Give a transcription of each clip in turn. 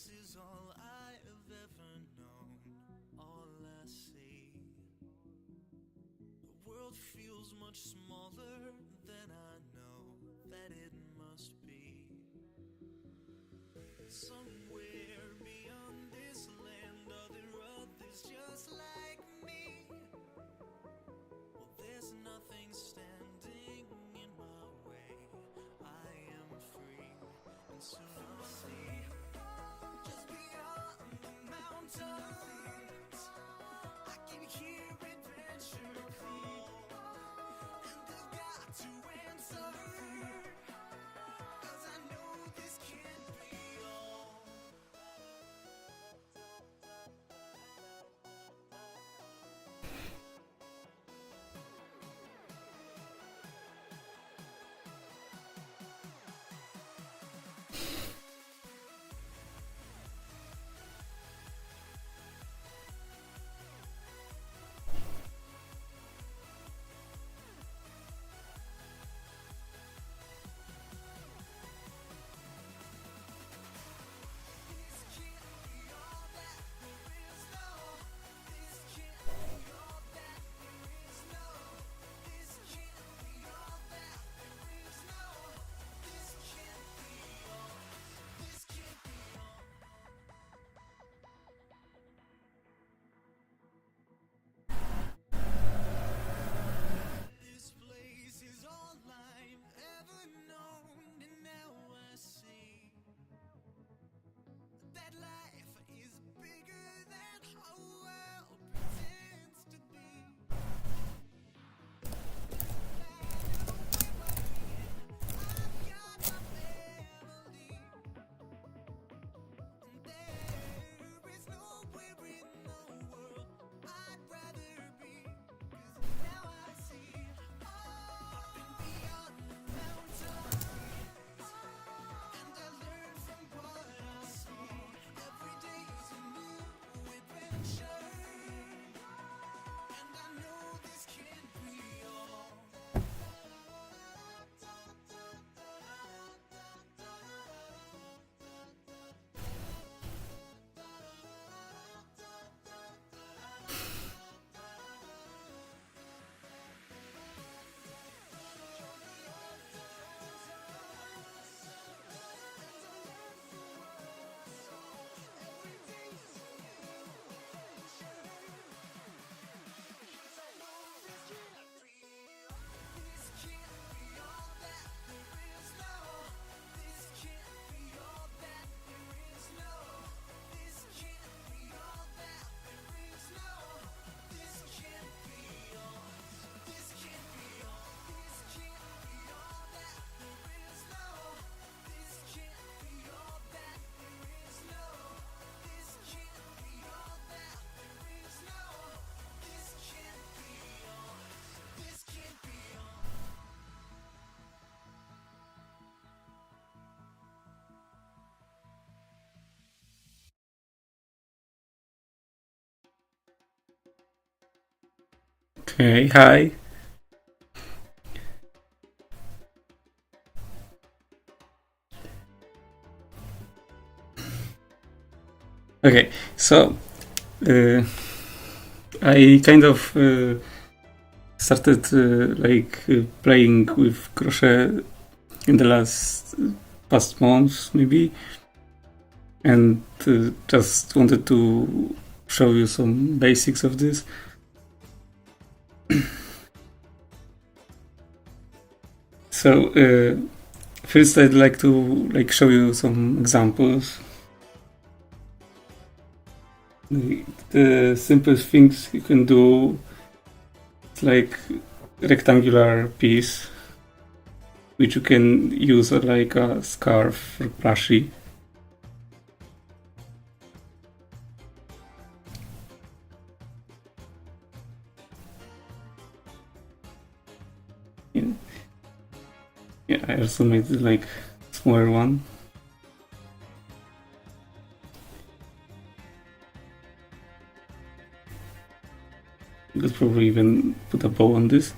this is all I have ever known, all I see. The world feels much smaller than I know that it must be. Somewhere beyond this land are there others just like me. Well, there's nothing standing in my way. I am free, and soon I'll see. Just beyond the mountains, I can hear adventure call, and I've got to answer, 'cause I know this can't be all. This place is all I've ever known, and now I see that life is bigger than our world pretends to be. I've got my family, and there is nowhere in the world I'd rather be. 'Cause now I see up and beyond the mountains, and I learn from what I see. Every day's a new adventure, and I know this can't be all. Okay, hi. Okay, so I kind of started playing with crochet in the last past months, maybe, and just wanted to show you some basics of this. So first, I'd like to show you some examples. The simplest things you can do, it's like rectangular piece, which you can use like a scarf or plushie. Yeah, I also made like smaller one. You could probably even put a bow on this.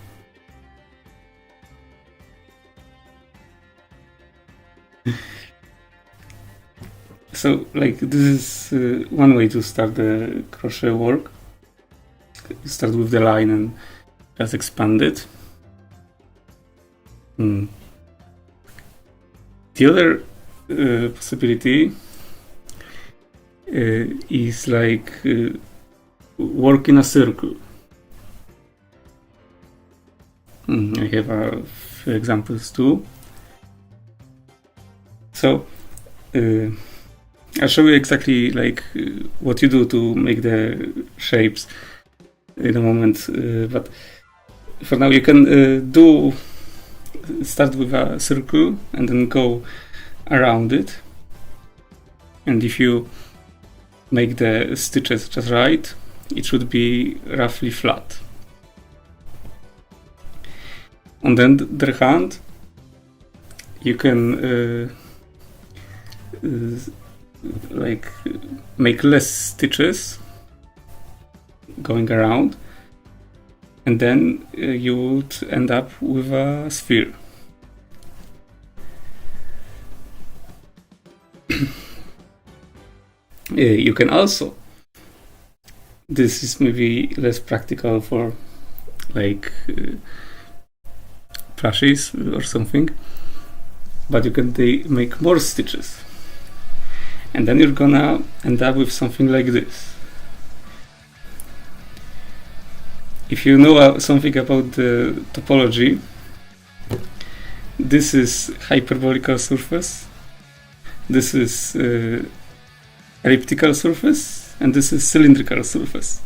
So like this is one way to start the crochet work. Start with the line and just expand it. The other possibility is like work in a circle. I have a few examples too. So I'll show you exactly like what you do to make the shapes in a moment, but for now you can start with a circle and then go around it, and if you make the stitches just right, it should be roughly flat. On the other hand, you can like make less stitches going around, and then you would end up with a sphere. You can also, this is maybe less practical for like plushies or something, but you can make more stitches, and then you're gonna end up with something like this. If you know something about the topology, this is hyperbolical surface, this is elliptical surface, and this is cylindrical surface.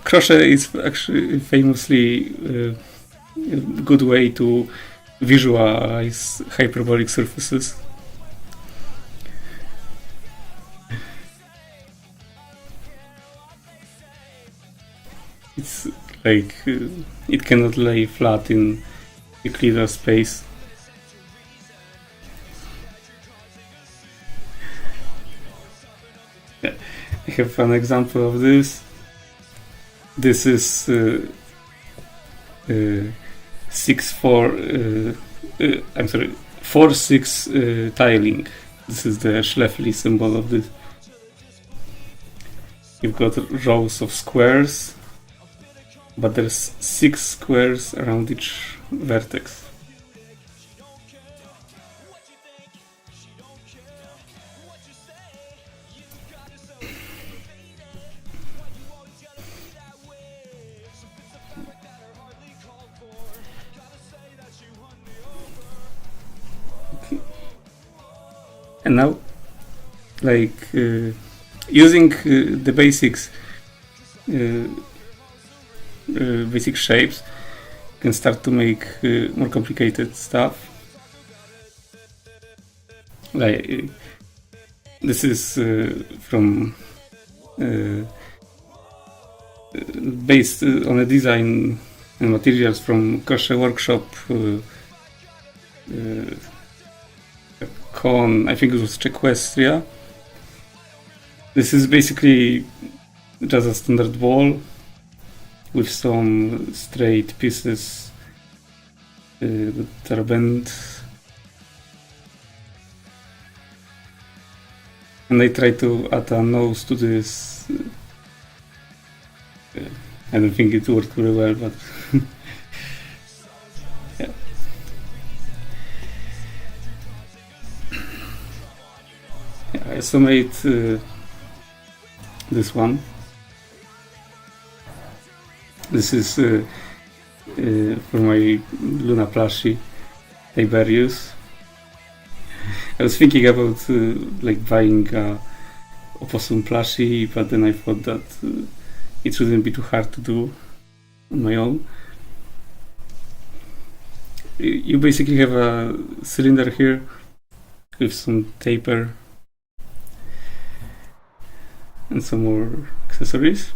Crochet is actually famously a good way to visualize hyperbolic surfaces. It's like it cannot lay flat in Euclidean space. Yeah. I have an example of this. This is 4-6 tiling. This is the Schlefly symbol of this. You've got rows of squares, but there's 6 squares around each vertex. And now, like using the basics, basic shapes, you can start to make more complicated stuff. Like this is from based on a design and materials from Crochet workshop. I think it was Czechoslovakia. This is basically just a standard ball with some straight pieces that are bent, and I try to add a nose to this. I don't think it worked very well, but yeah. I also made this one. This is for my Luna plushie, Tiberius. I was thinking about like buying a opossum plushie, but then I thought that it shouldn't be too hard to do on my own. You basically have a cylinder here with some taper and some more accessories.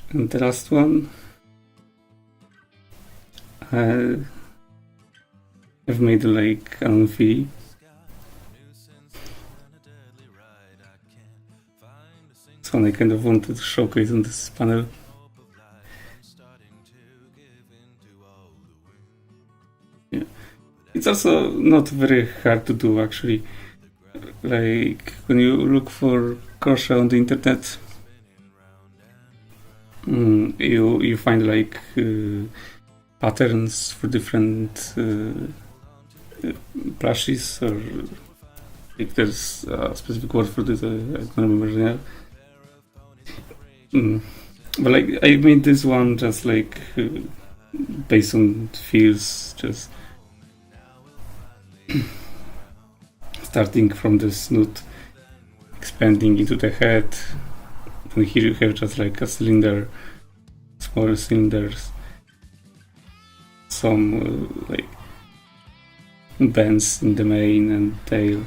And the last one, I've made like an V. So I kind of wanted to showcase on this panel. Yeah. It's also not very hard to do actually. Like when you look for crochet on the internet, you find like patterns for different brushes, or if there's a specific word for this, I don't remember now. But like I made this one just like based on feels, just starting from the snoot, expanding into the head, and here you have just like a cylinder, smaller cylinders, some like bends in the mane and tail.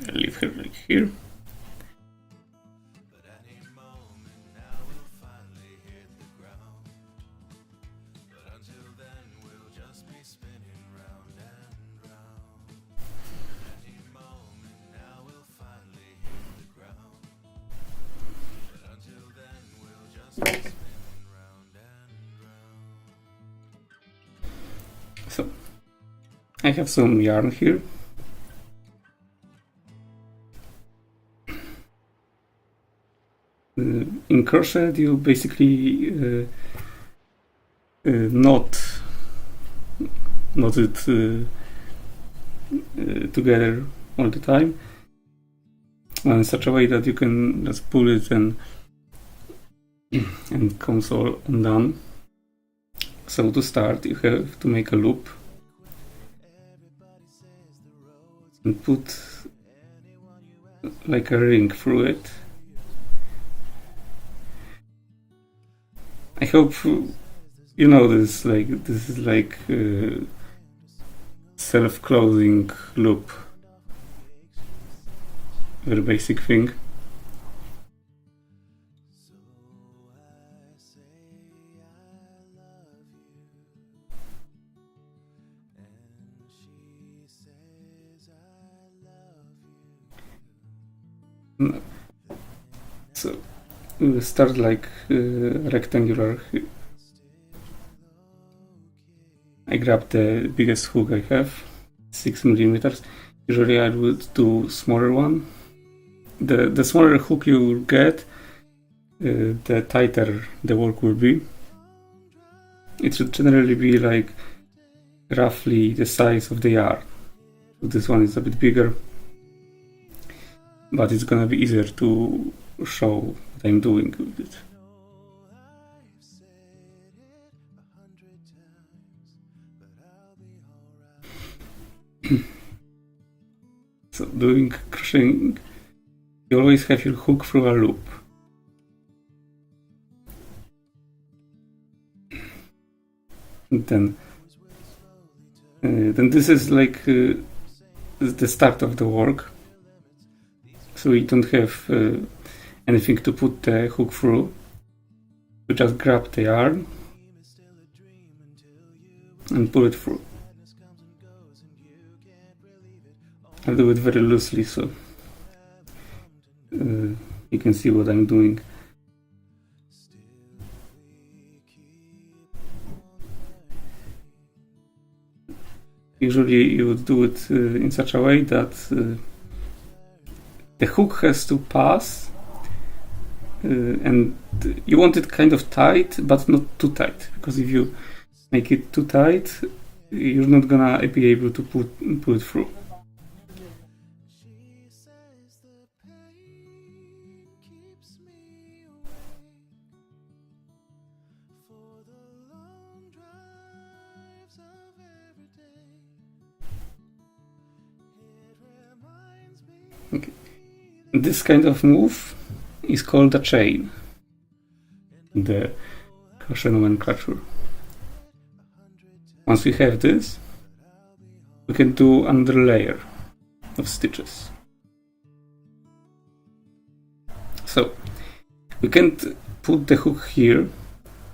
I'll leave her like here. So I have some yarn here. In crochet, you basically knot it together all the time, in such a way that you can just pull it and it comes all undone. So to start, you have to make a loop and put like a ring through it. I hope you know this. Like this is like self-closing loop, very basic thing. So we'll start like rectangular. I grab the biggest hook I have, 6 millimeters. Usually I would do smaller one. The smaller hook you get, the tighter the work will be. It should generally be like roughly the size of the yarn. So this one is a bit bigger, but it's gonna be easier to show what I'm doing with it. So doing crocheting, you always have your hook through a loop. And then this is like the start of the work. So you don't have anything to put the hook through. You just grab the yarn and pull it through. I'll do it very loosely so you can see what I'm doing. Usually you would do it in such a way that the hook has to pass and you want it kind of tight but not too tight, because if you make it too tight you're not gonna be able to pull it through. Okay. This kind of move is called a chain. in the crochet nomenclature. Once we have this, we can do another layer of stitches. So we can't put the hook here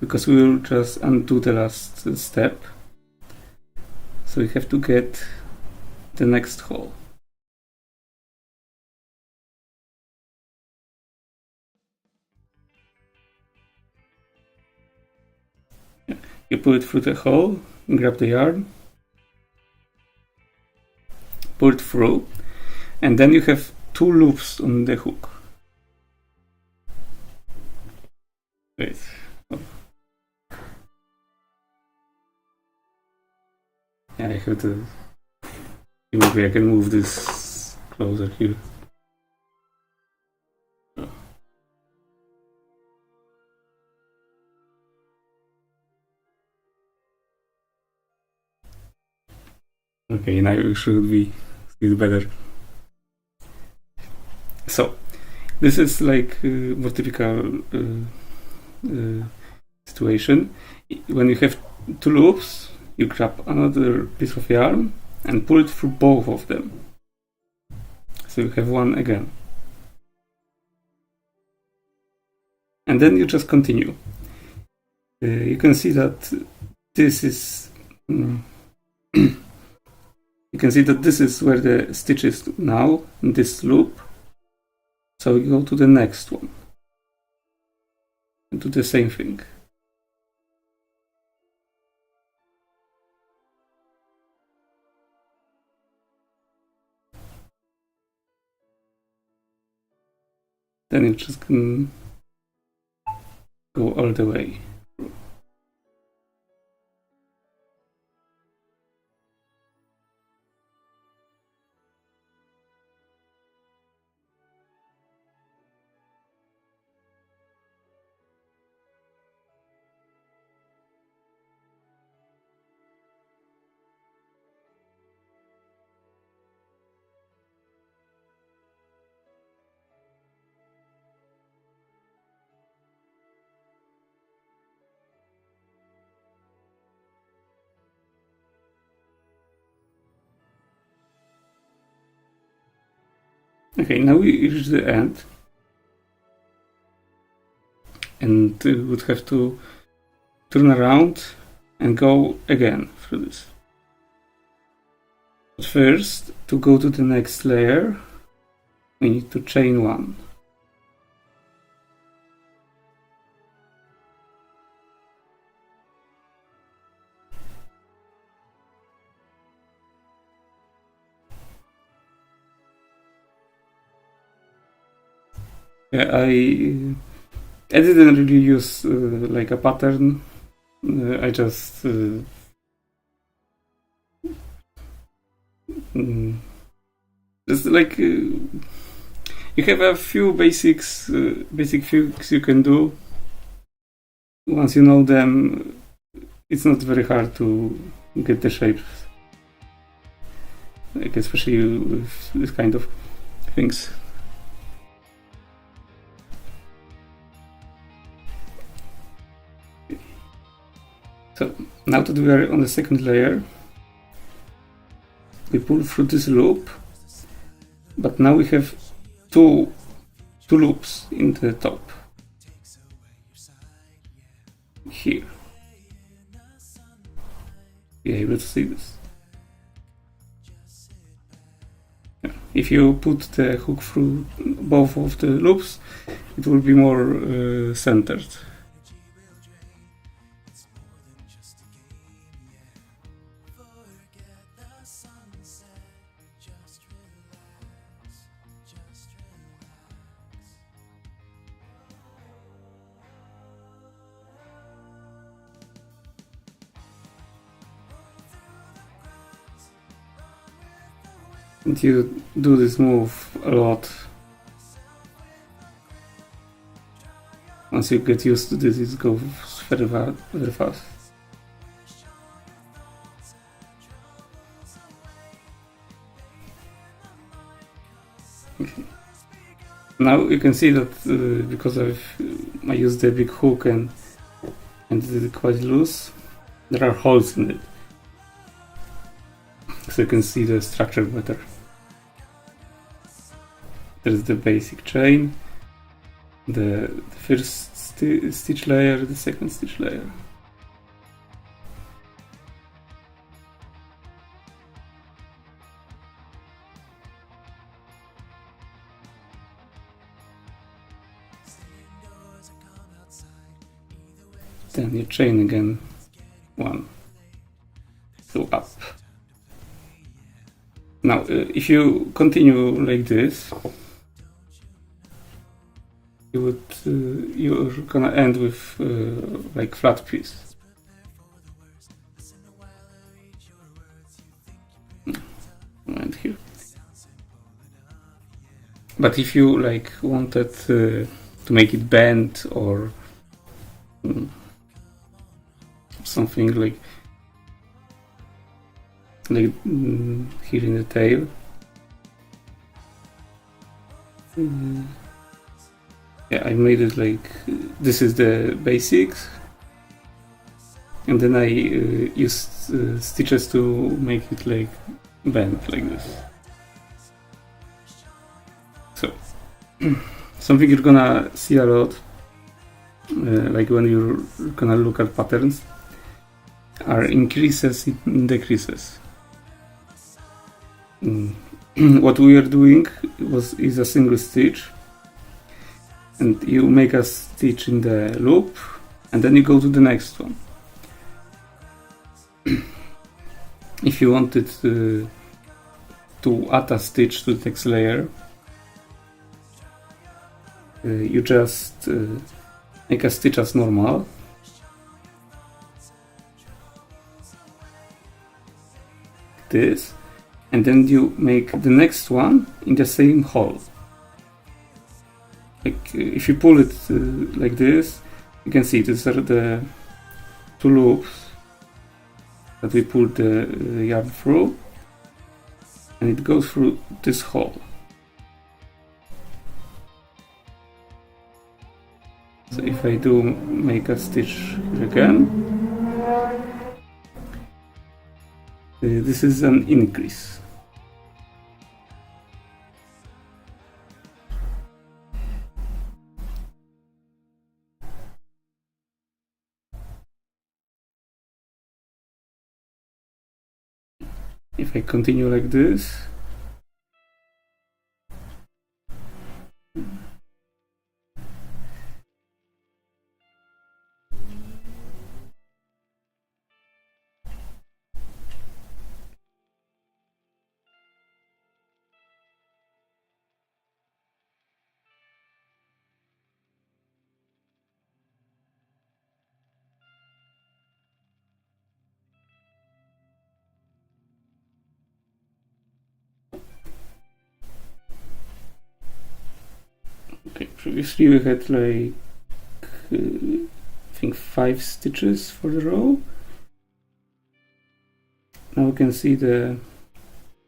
because we will just undo the last step. So we have to get the next hole. You pull it through the hole, grab the yarn, pull it through, and then you have 2 loops on the hook. Wait. Oh. Yeah, I have to. Maybe I can move this closer here. Okay, now you should be see it better. So, this is like more typical situation. When you have 2 loops, you grab another piece of yarn and pull it through both of them. So you have one again. And then you just continue. You can see that this is you can see that this is where the stitch is now, in this loop. So we go to the next one and do the same thing. Then you just can go all the way. Okay, now we reach the end, and we would have to turn around and go again through this. But first, to go to the next layer, we need to chain 1. Yeah, I didn't really use like a pattern. I just just like you have a few basic things you can do. Once you know them, it's not very hard to get the shapes, like especially with this kind of things. So now that we are on the second layer, we pull through this loop, but now we have two loops in the top here. You're able to see this. If you put the hook through both of the loops, it will be more centered. And you do this move a lot. Once you get used to this, it goes very fast. Okay. Now you can see that because I've I used the big hook and did it quite loose. There are holes in it, so you can see the structure better. There's the basic chain, the first stitch layer, the second stitch layer. Then you chain again, 1, 2 up. Now, if you continue like this, you're gonna end with like flat piece. And here. But if you like wanted to make it bend or something like here in the tail. Yeah, I made it like this is the basics, and then I used stitches to make it like bend like this. So something you're gonna see a lot, like when you're gonna look at patterns, are increases and decreases. What we are doing is a single stitch, and you make a stitch in the loop, and then you go to the next one. If you wanted to add a stitch to the next layer, you just make a stitch as normal. This, and then you make the next one in the same hole. Like if you pull it like this, you can see these are the 2 loops that we pulled the yarn through, and it goes through this hole. So if I do make a stitch here again, this is an increase. If I continue like this, okay, previously we had like I think 5 stitches for the row. Now we can see the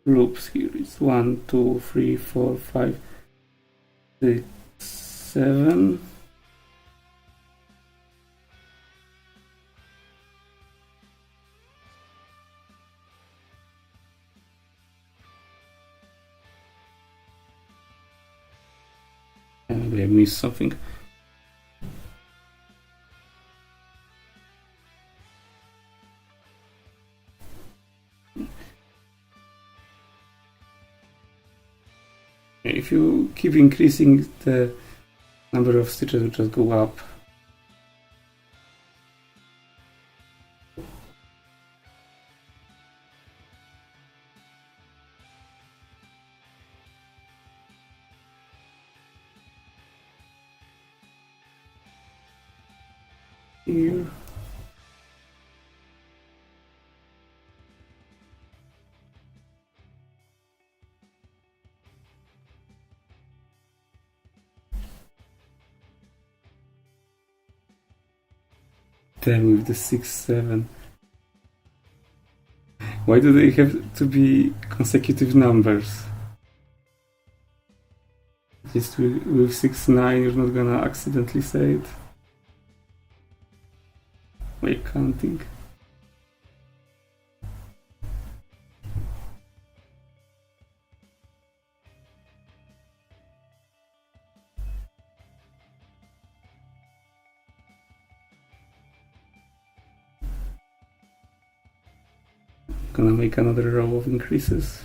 loops here. It's 1, 2, 3, 4, 5, 6, 7. Maybe I missed something. If you keep increasing the number of stitches, will just go up. Here. Then with the 6, 7. Why do they have to be consecutive numbers? Just with 6, 9, you're not gonna accidentally say it. Wait, counting. Gonna make another row of increases.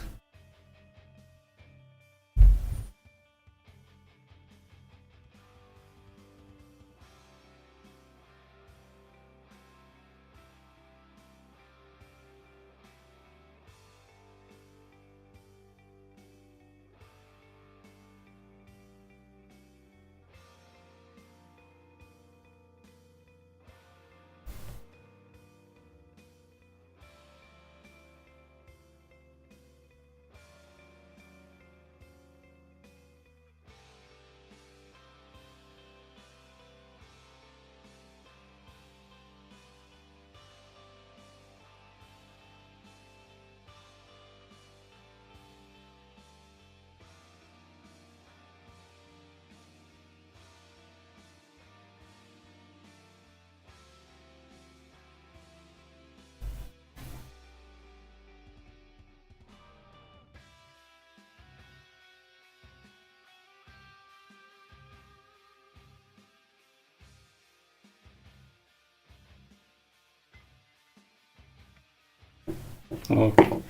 Okay.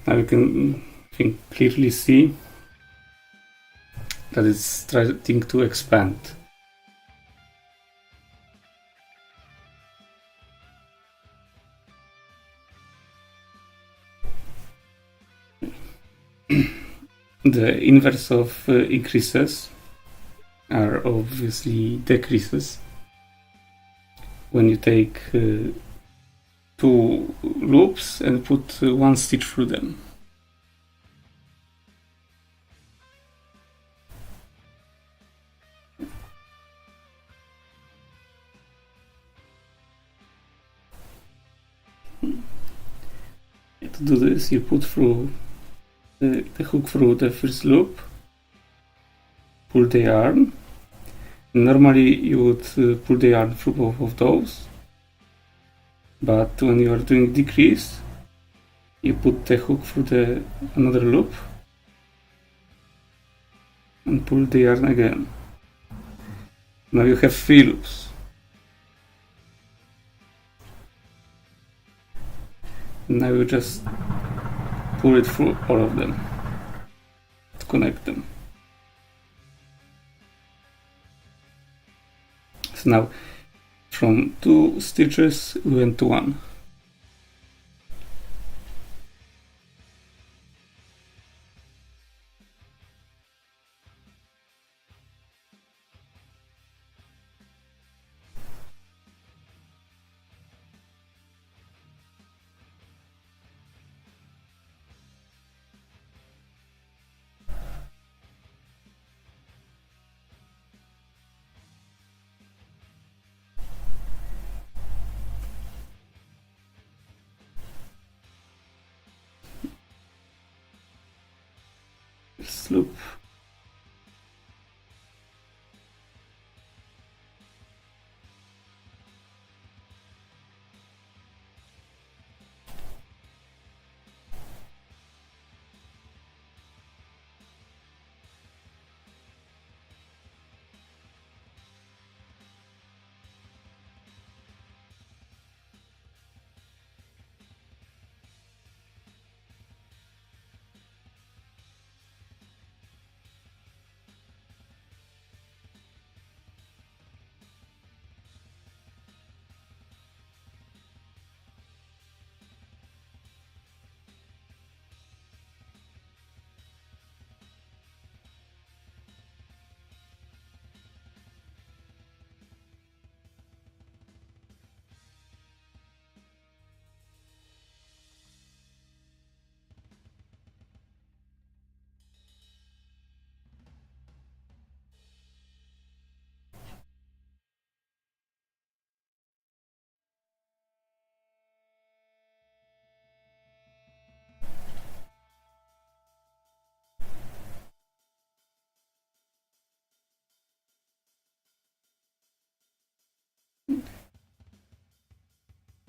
Now you can clearly see that it's starting to expand. The inverse of increases are obviously decreases. When you take two loops and put one stitch through them. To do this, you put through the hook through the first loop, pull the yarn. Normally you would pull the yarn through both of those, but when you are doing decrease, you put the hook through another loop and pull the yarn again. Now you have 3 loops. Now you just pull it through all of them to connect them. So now from 2 stitches we went to 1. This loop.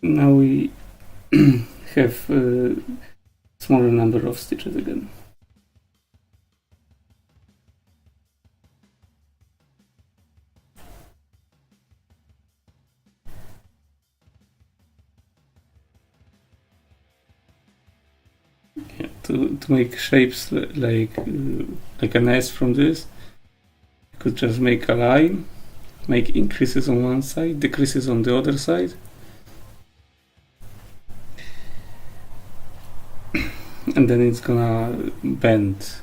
Now we have a smaller number of stitches again. Yeah, to make shapes like an S from this, you could just make a line, make increases on one side, decreases on the other side. And then it's gonna bend.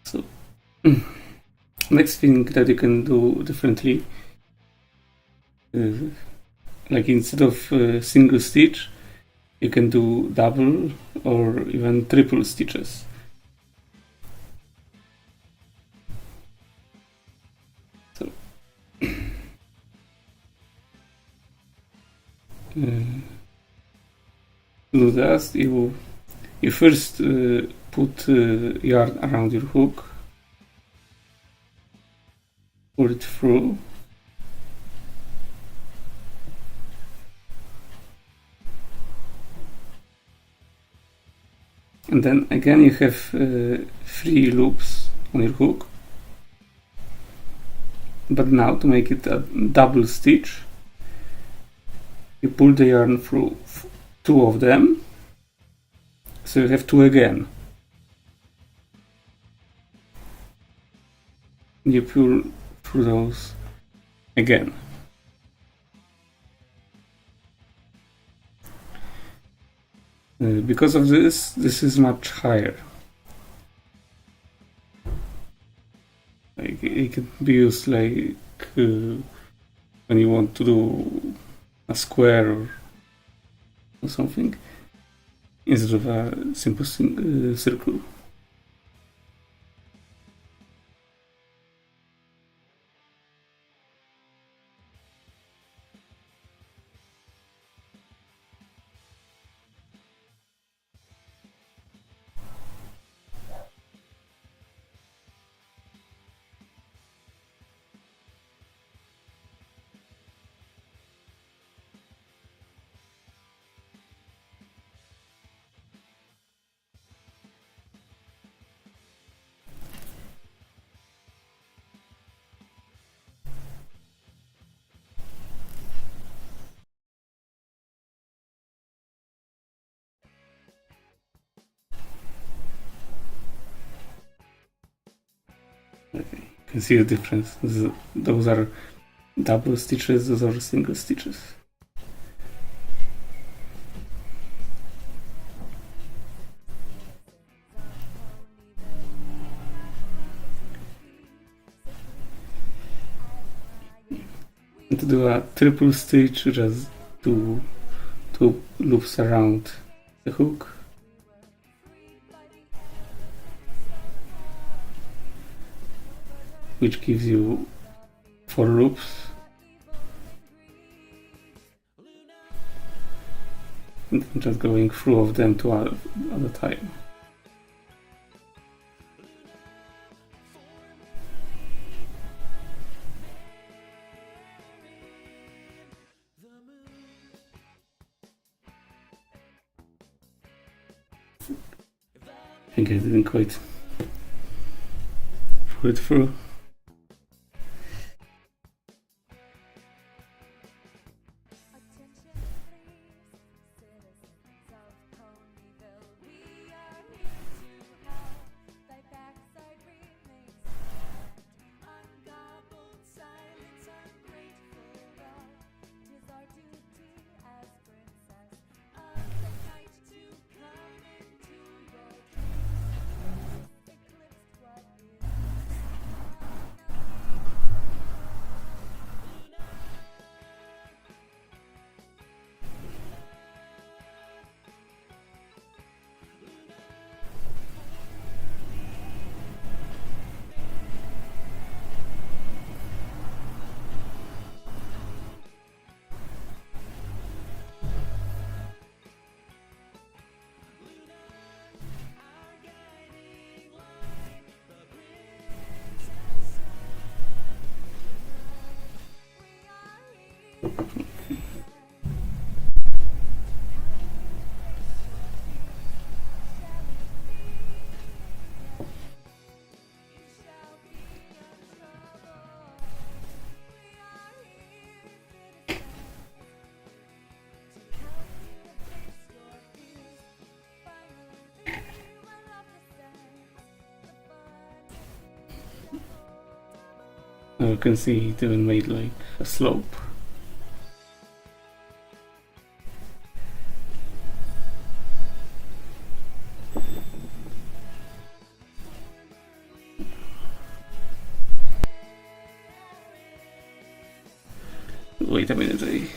So next thing that you can do differently, like instead of single stitch, you can do double or even triple stitches. So to do that, you first put yarn around your hook, pull it through, and then again you have 3 loops on your hook. But now to make it a double stitch, you pull the yarn through 2 of them, so you have 2 again. You pull through those again. Because of this is much higher. Like it can be used like when you want to do a square or something instead of a simple circle. Okay, you can see the difference. Those are double stitches, those are single stitches. And to do a triple stitch, just do 2 loops around the hook. Which gives you 4 loops. And I'm just going through of them two at a time. I think I didn't quite pull it through. Now you can see it even made like a slope. Wait a minute, I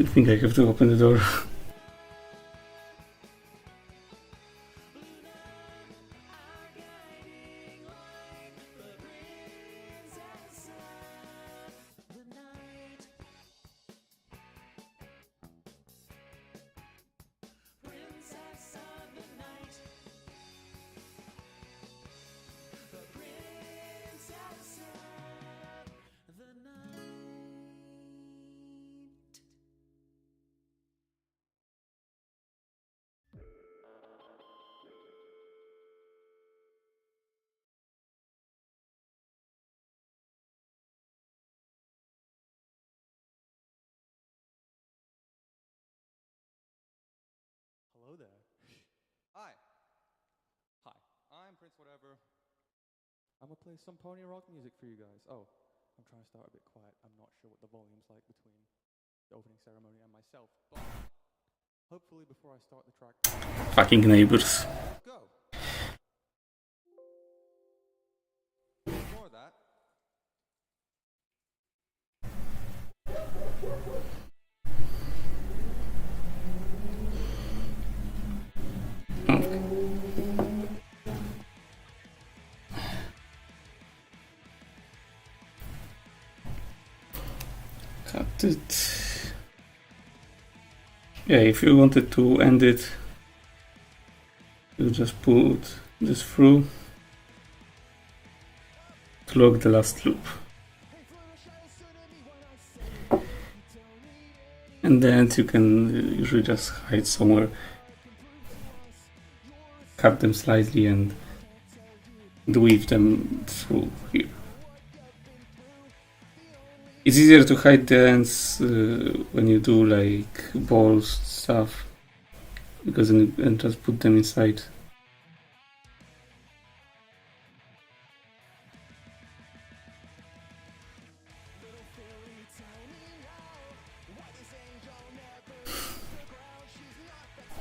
think I have to open the door. Hello there. Hi. Hi. I'm Prince Whatever. I'm gonna play some pony rock music for you guys. Oh, I'm trying to start a bit quiet. I'm not sure what the volume's like between the opening ceremony and myself, but hopefully before I start the track, Fucking neighbors. let's go. Ignore that. Cut it. Yeah, if you wanted to end it, you just put this through to lock the last loop. And then you can usually just hide somewhere, cut them slightly and weave them through here. It's easier to hide the ends when you do like balls stuff, because then you can just put them inside.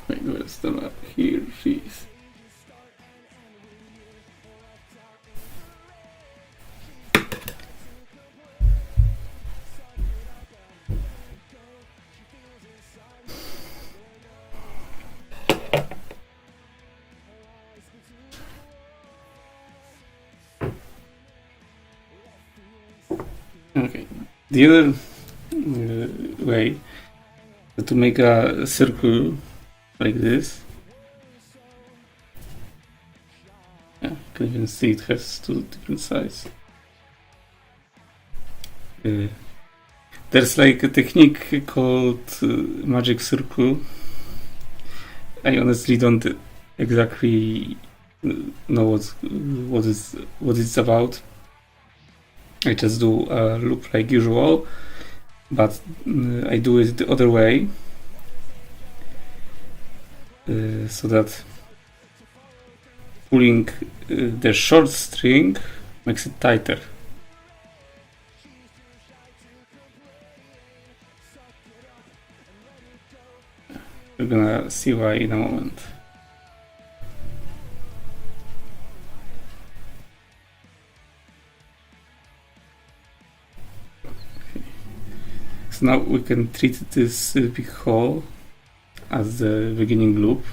Wait, where's the map? Here she is. Okay, the other way to make a circle like this. Yeah, you can even see it has two different sizes. There's like a technique called magic circle. I honestly don't exactly know what it's about. I just do a loop like usual, but I do it the other way, so that pulling the short string makes it tighter. You're gonna see why in a moment. So now we can treat this big hole as the beginning loop.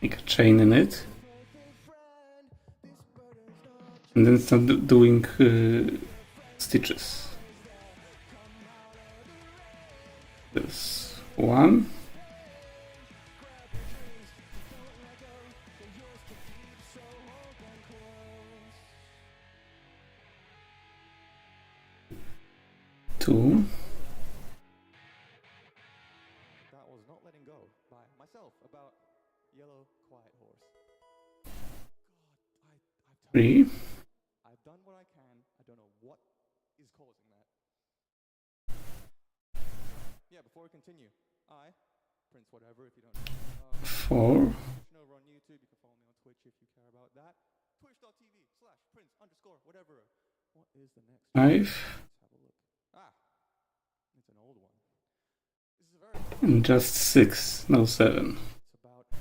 Make a chain in it. And then start doing stitches. There's one. Two. That was Not Letting Go by myself about Yellow Quiet Horse. God, Three. I've done what I can. I don't know what is causing that. Yeah, before we continue, I, Prince whatever if you don't know. 4, Pushing over on YouTube, you can follow me on Twitch if you care about that. Twitch.tv/Prince_whatever. What is the next 5, Let's have a look. Ah, it's an old one. This is a very and just 6, no 7. it's about it's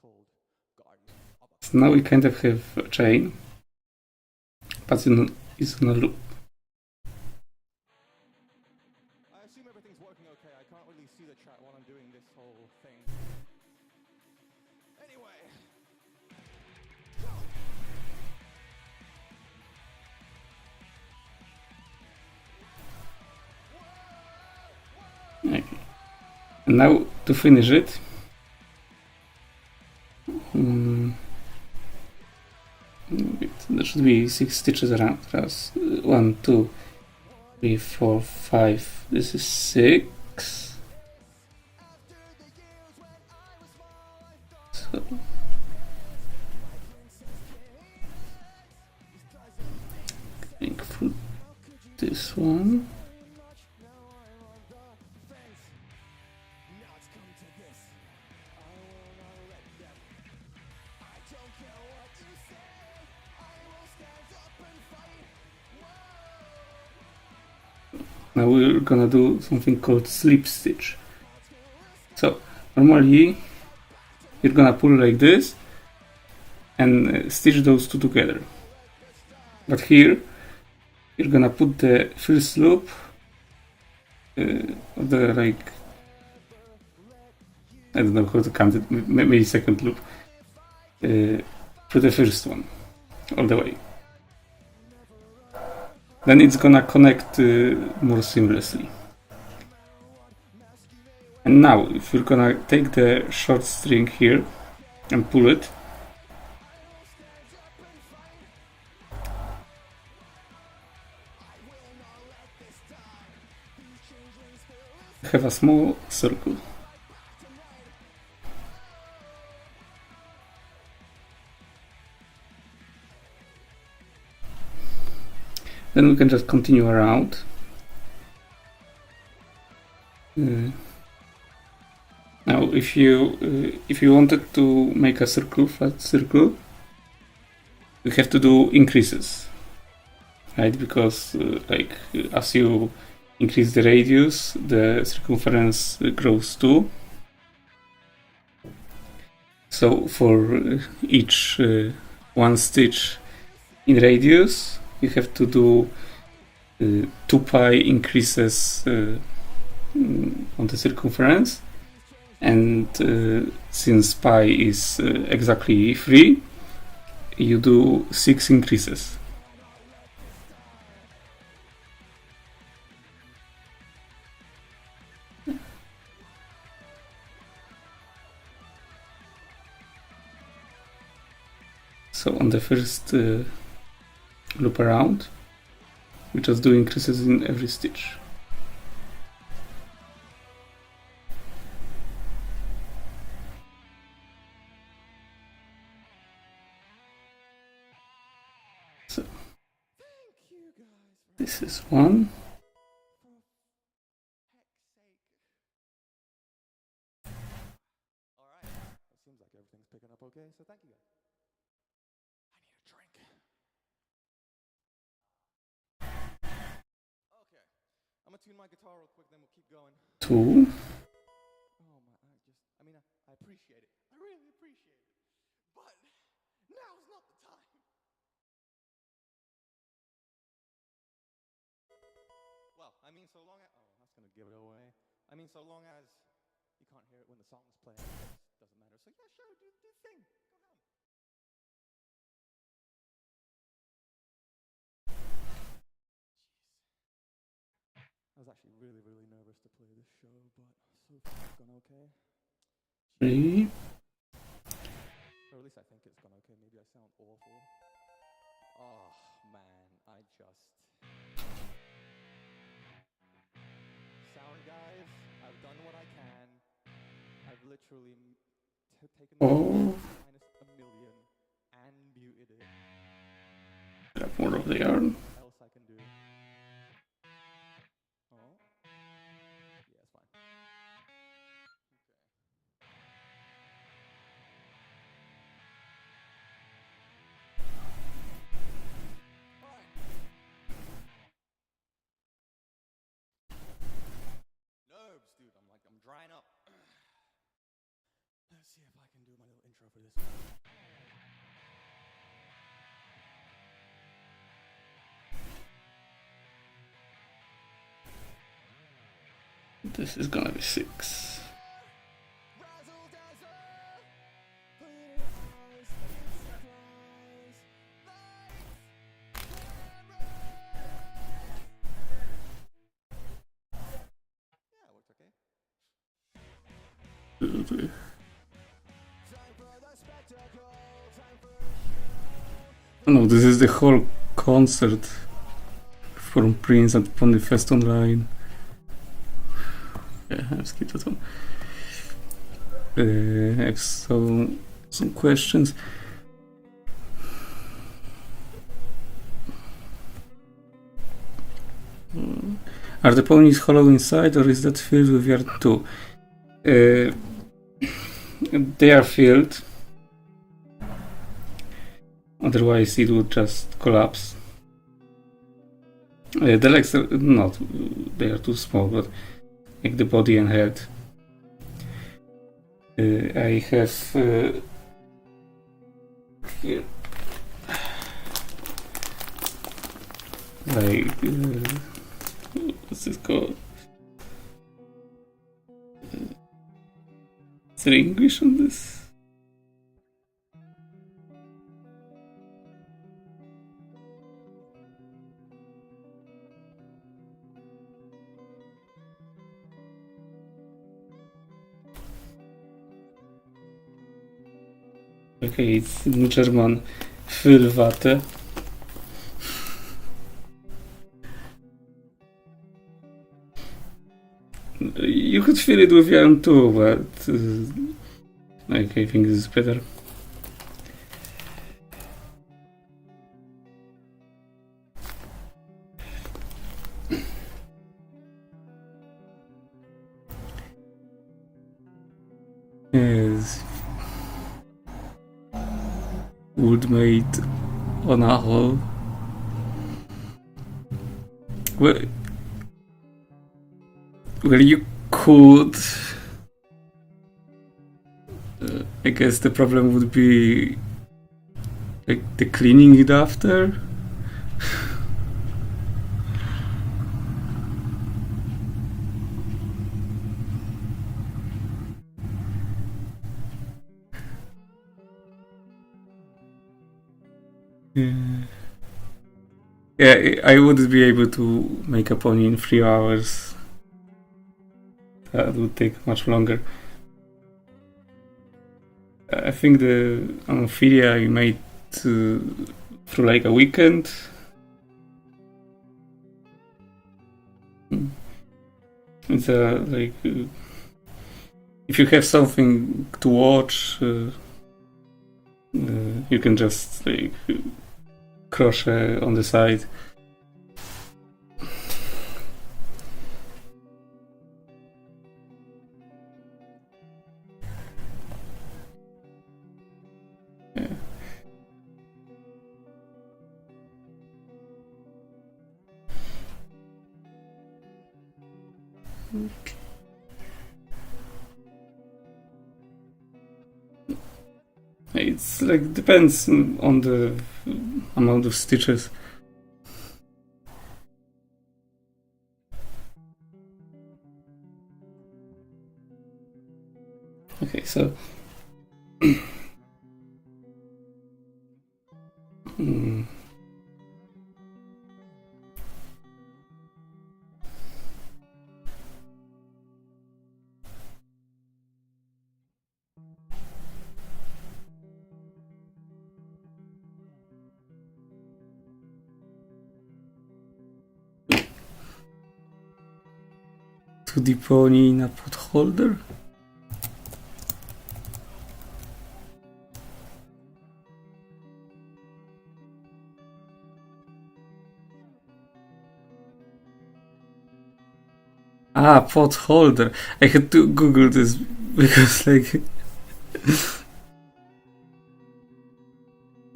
called Guardian of a So now we kind of have a chain, but it's on a loop. I assume everything's working okay. I can't really see the chat while I'm doing this whole thing. Anyway. Okay. And now to finish it, there should be 6 stitches around. 1, 2, 3, 4, 5. This is 6. So going through this one. Now we're gonna do something called slip stitch. So normally you're gonna pull like this and stitch those two together. But here you're gonna put the first loop of the like I don't know how to count it, maybe second loop to the first one all the way. Then it's gonna connect more seamlessly. And now, if we're gonna take the short string here and pull it, have a small circle. Then we can just continue around. Now, if you wanted to make a circle, flat circle, you have to do increases, right? Because as you increase the radius, the circumference grows too. So for each one stitch in radius, you have to do 2 pi increases on the circumference, and since pi is exactly 3, you do 6 increases. So on the first loop around, we just do increases in every stitch. So this is one. Alright. It seems like everything's picking up okay, so thank you guys. I need a drink. Okay. I'm gonna tune my guitar real quick, then we'll keep going. 2. Oh my, I appreciate it. I really appreciate it. But now's not the time. Well, so long as, oh, that's gonna give it away. So long as you can't hear it when the song's playing, it doesn't matter. So yeah, sure, do the thing. Go ahead. I was actually really, really nervous to play this show, but so far it's gone okay. 3. Or at least I think it's gone okay. Maybe I sound awful. Oh, man, Sound guys, I've done what I can. I've literally taken the minus a million and muted it. Grab more of the yarn. What else I can do? Oh. Yeah, it's fine. see if I can do my little intro for this one. This is gonna be 6. Razzle dazzle, pretty eyes, surprise, yeah, it worked okay. Time for the spectacle, time for the show. No, this is the whole concert from Prince and Pony Fest Online. Yeah, I've skipped that one. I have some questions. Are the ponies hollow inside, or is that filled with yarn too? They are filled. Otherwise, it would just collapse. The legs are not, they are too small, but like the body and head. I have here, like, what's this called? Is there English on this? Okay, it's in German. Füllwatte. You could fill it with yarn too, but like, I think this is better. Yes. Wood made on a hole. Well, you could. I guess the problem would be like the cleaning it after. Yeah, I wouldn't be able to make a pony in 3 hours. That would take much longer. I think the Amphilia I made through like a weekend. It's like if you have something to watch, you can just like crochet on the side. Yeah. Okay. It's like depends on the amount of stitches. Okay, so to the pony in a pot holder. Ah, pot holder. I had to Google this because like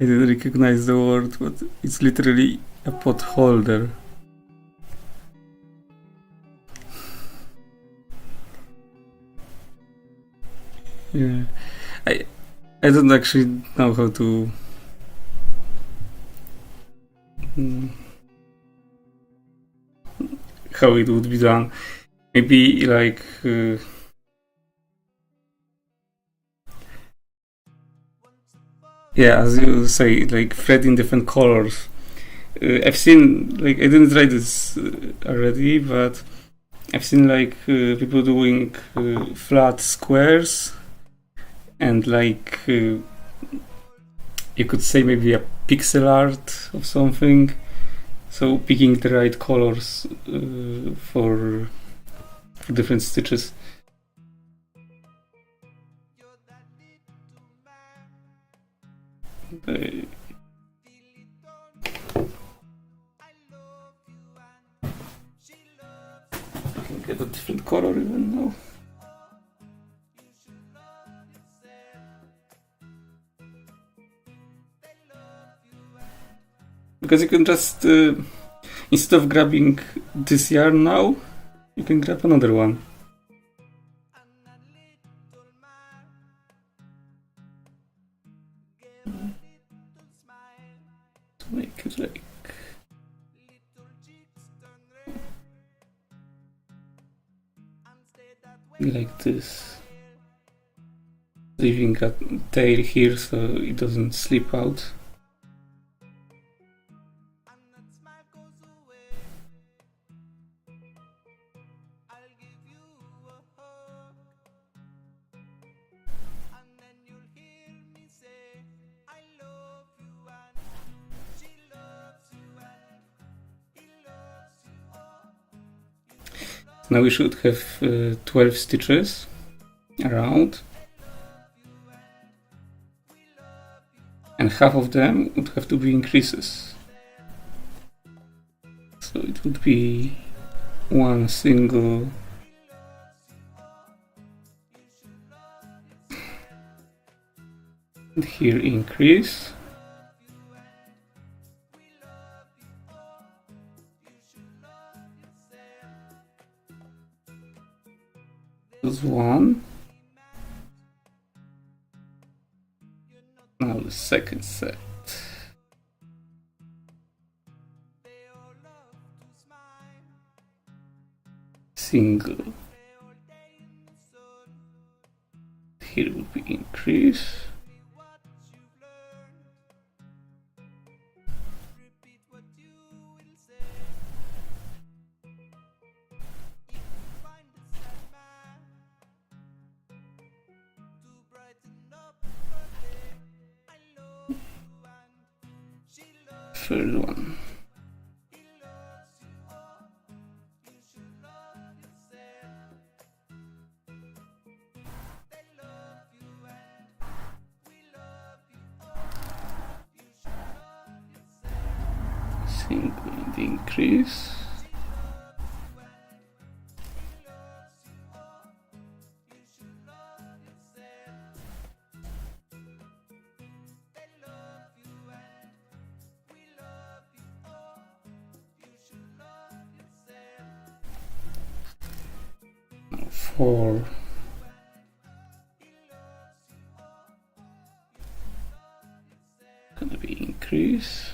I didn't recognize the word, but it's literally a pot holder. Yeah. I I don't actually know how to. How it would be done. Maybe like. Yeah, as you say, like thread in different colors. I've seen, like, I didn't try this already, but I've seen like people doing flat squares and like you could say maybe a pixel art of something. So picking the right colors for different stitches. I can get a different color even now. Because you can just, instead of grabbing this yarn now, you can grab another one. To make it like this. Leaving a tail here so it doesn't slip out. Now we should have 12 stitches around, and half of them would have to be increases. So it would be one single and here increase. That's one. Now the second set. Single. Here will be increase. Third one. Single and increase. Four. Gonna be increase.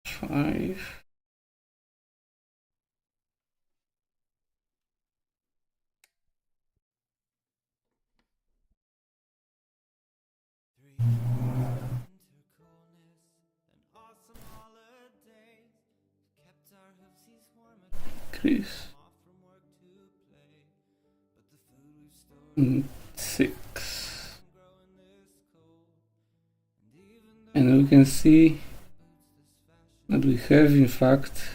Five. Increase. And 6. And we can see that we have in fact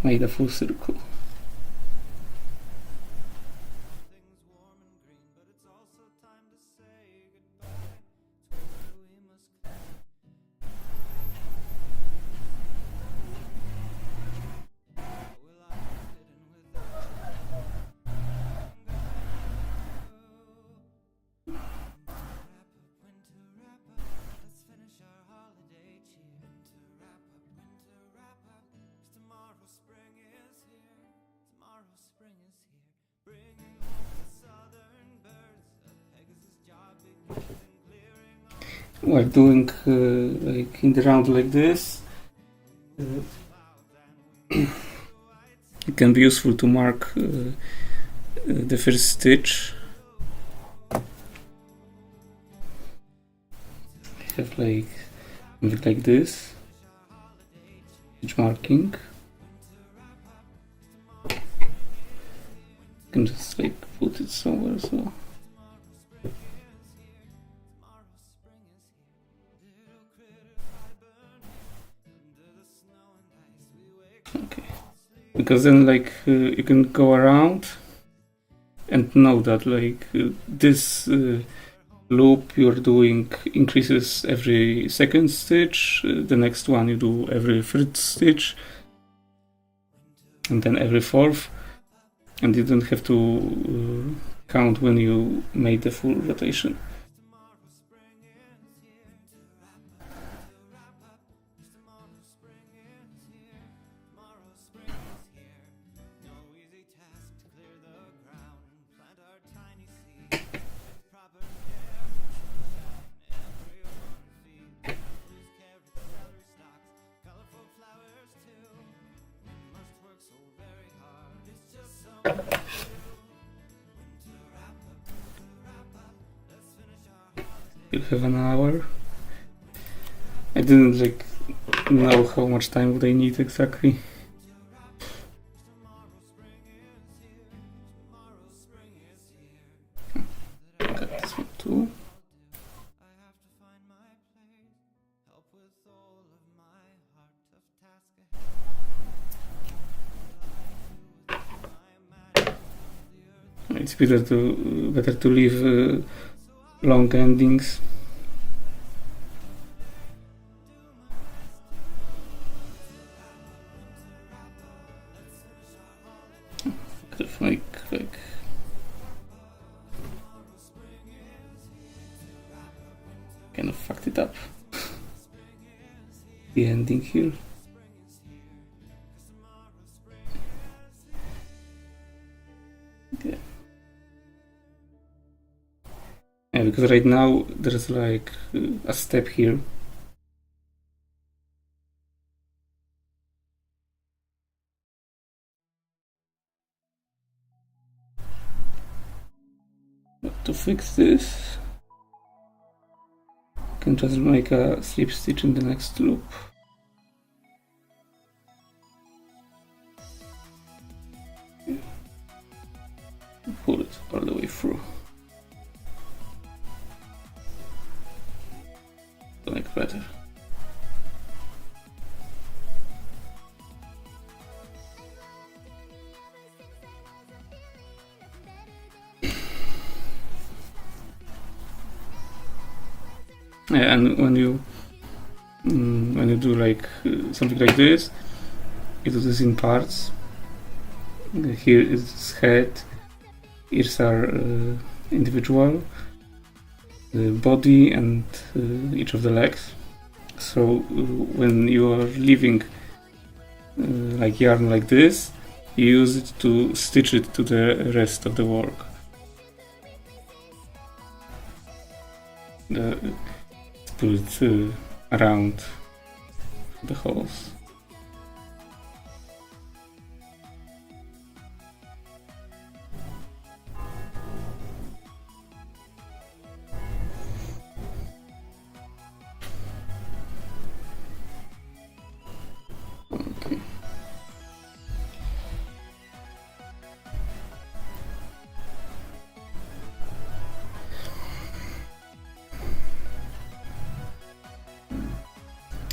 made a full circle. While doing like in the round like this, it can be useful to mark the first stitch. Have like something like this, stitch marking. You can just like put it somewhere so. Okay, because then like you can go around and know that like this loop you're doing increases every second stitch, the next one you do every third stitch, and then every fourth, and you don't have to count when you made the full rotation. You have an hour. I didn't like know how much time would I need exactly. Got this one too. It's better to leave long endings. Could have like kind of fucked it up. The ending here. Yeah, because right now there's like a step here. But to fix this, I can just make a slip stitch in the next loop. Pull it all the way through. Like better. Yeah, and when you do like something like this, you do this in parts. Here is head, ears are individual, the body and each of the legs. So when you are leaving like yarn like this, you use it to stitch it to the rest of the work. Put it around the holes. Okay.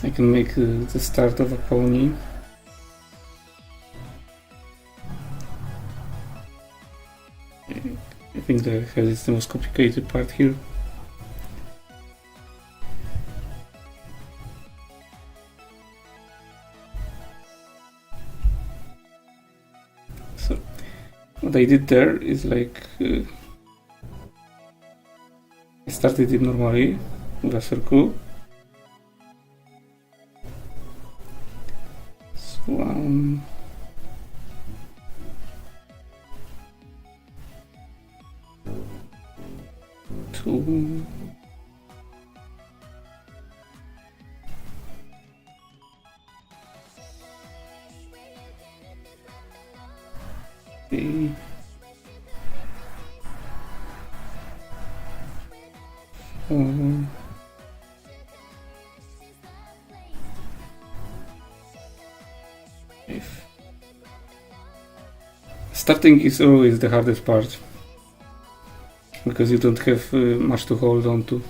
I can make the start of a pony. I think the head is the most complicated part here. So what I did there is like I started it normally with a circle. So Okay. If starting is always the hardest part because you don't have much to hold on to.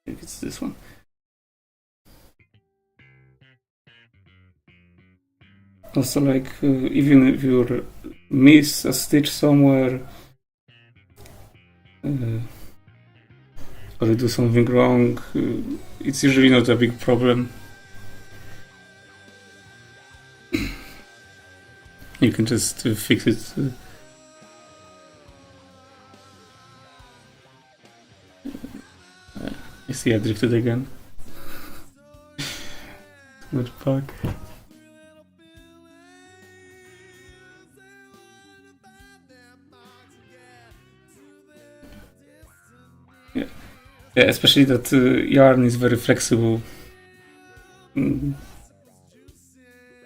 I think it's this one. Also, like, even if you miss a stitch somewhere, or you do something wrong, it's usually not a big problem. You can just fix it. I see I drifted again. Too much back. Yeah, especially that yarn is very flexible.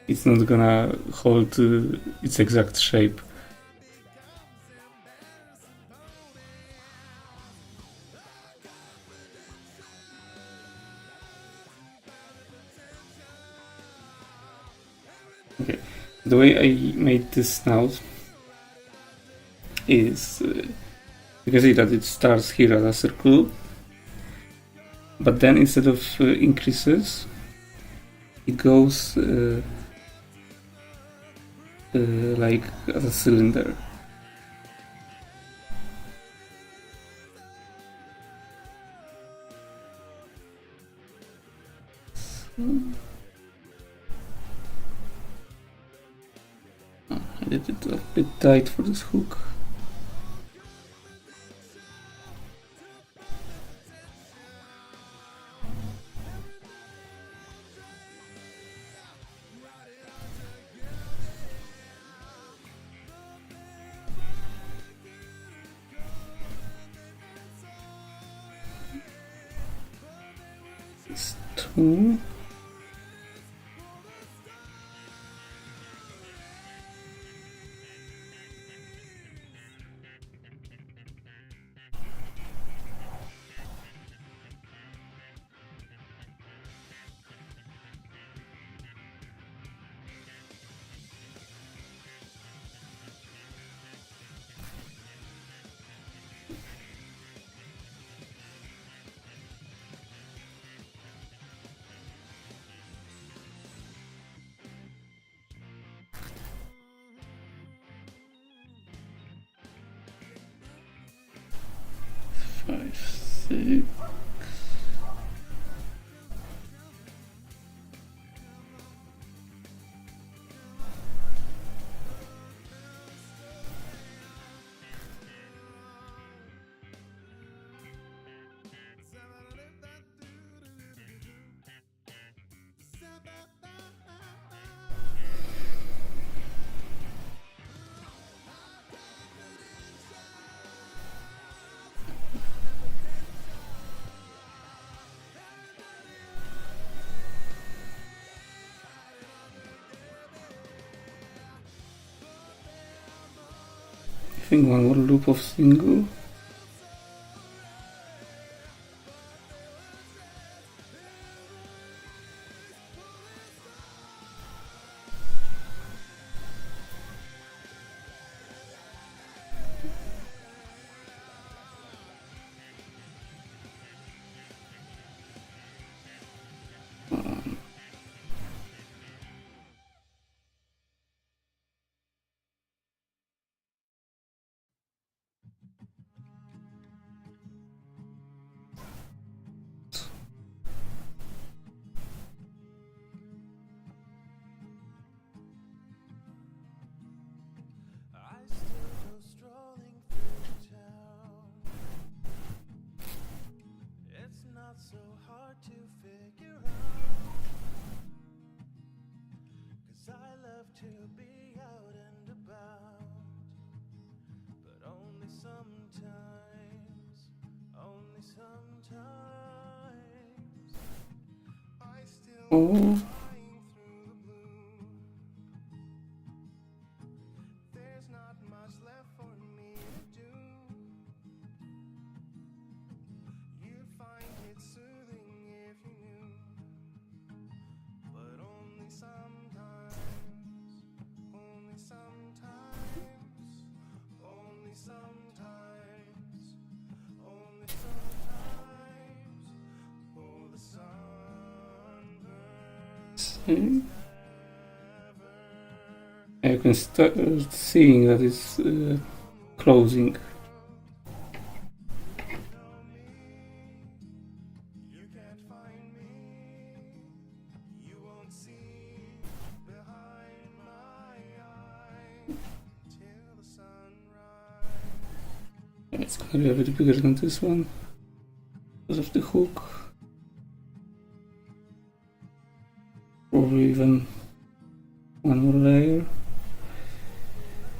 It's not gonna hold its exact shape. Okay, the way I made this snout is you can see that it starts here as a circle, but then instead of increases, it goes like as a cylinder. I did it a bit tight for this hook. It's two. Five, six. I think one more loop of single. Oh, There's not much left for me to do. You'd find it soothing if you knew, but only sometimes, only sometimes, only sometimes, only sometimes. Oh, the sun burns see. I can start seeing that it's closing. You can't find me, you won't see behind my eyes till the sunrise. It's gonna be a bit bigger than this one because of the hook. Probably even one more layer.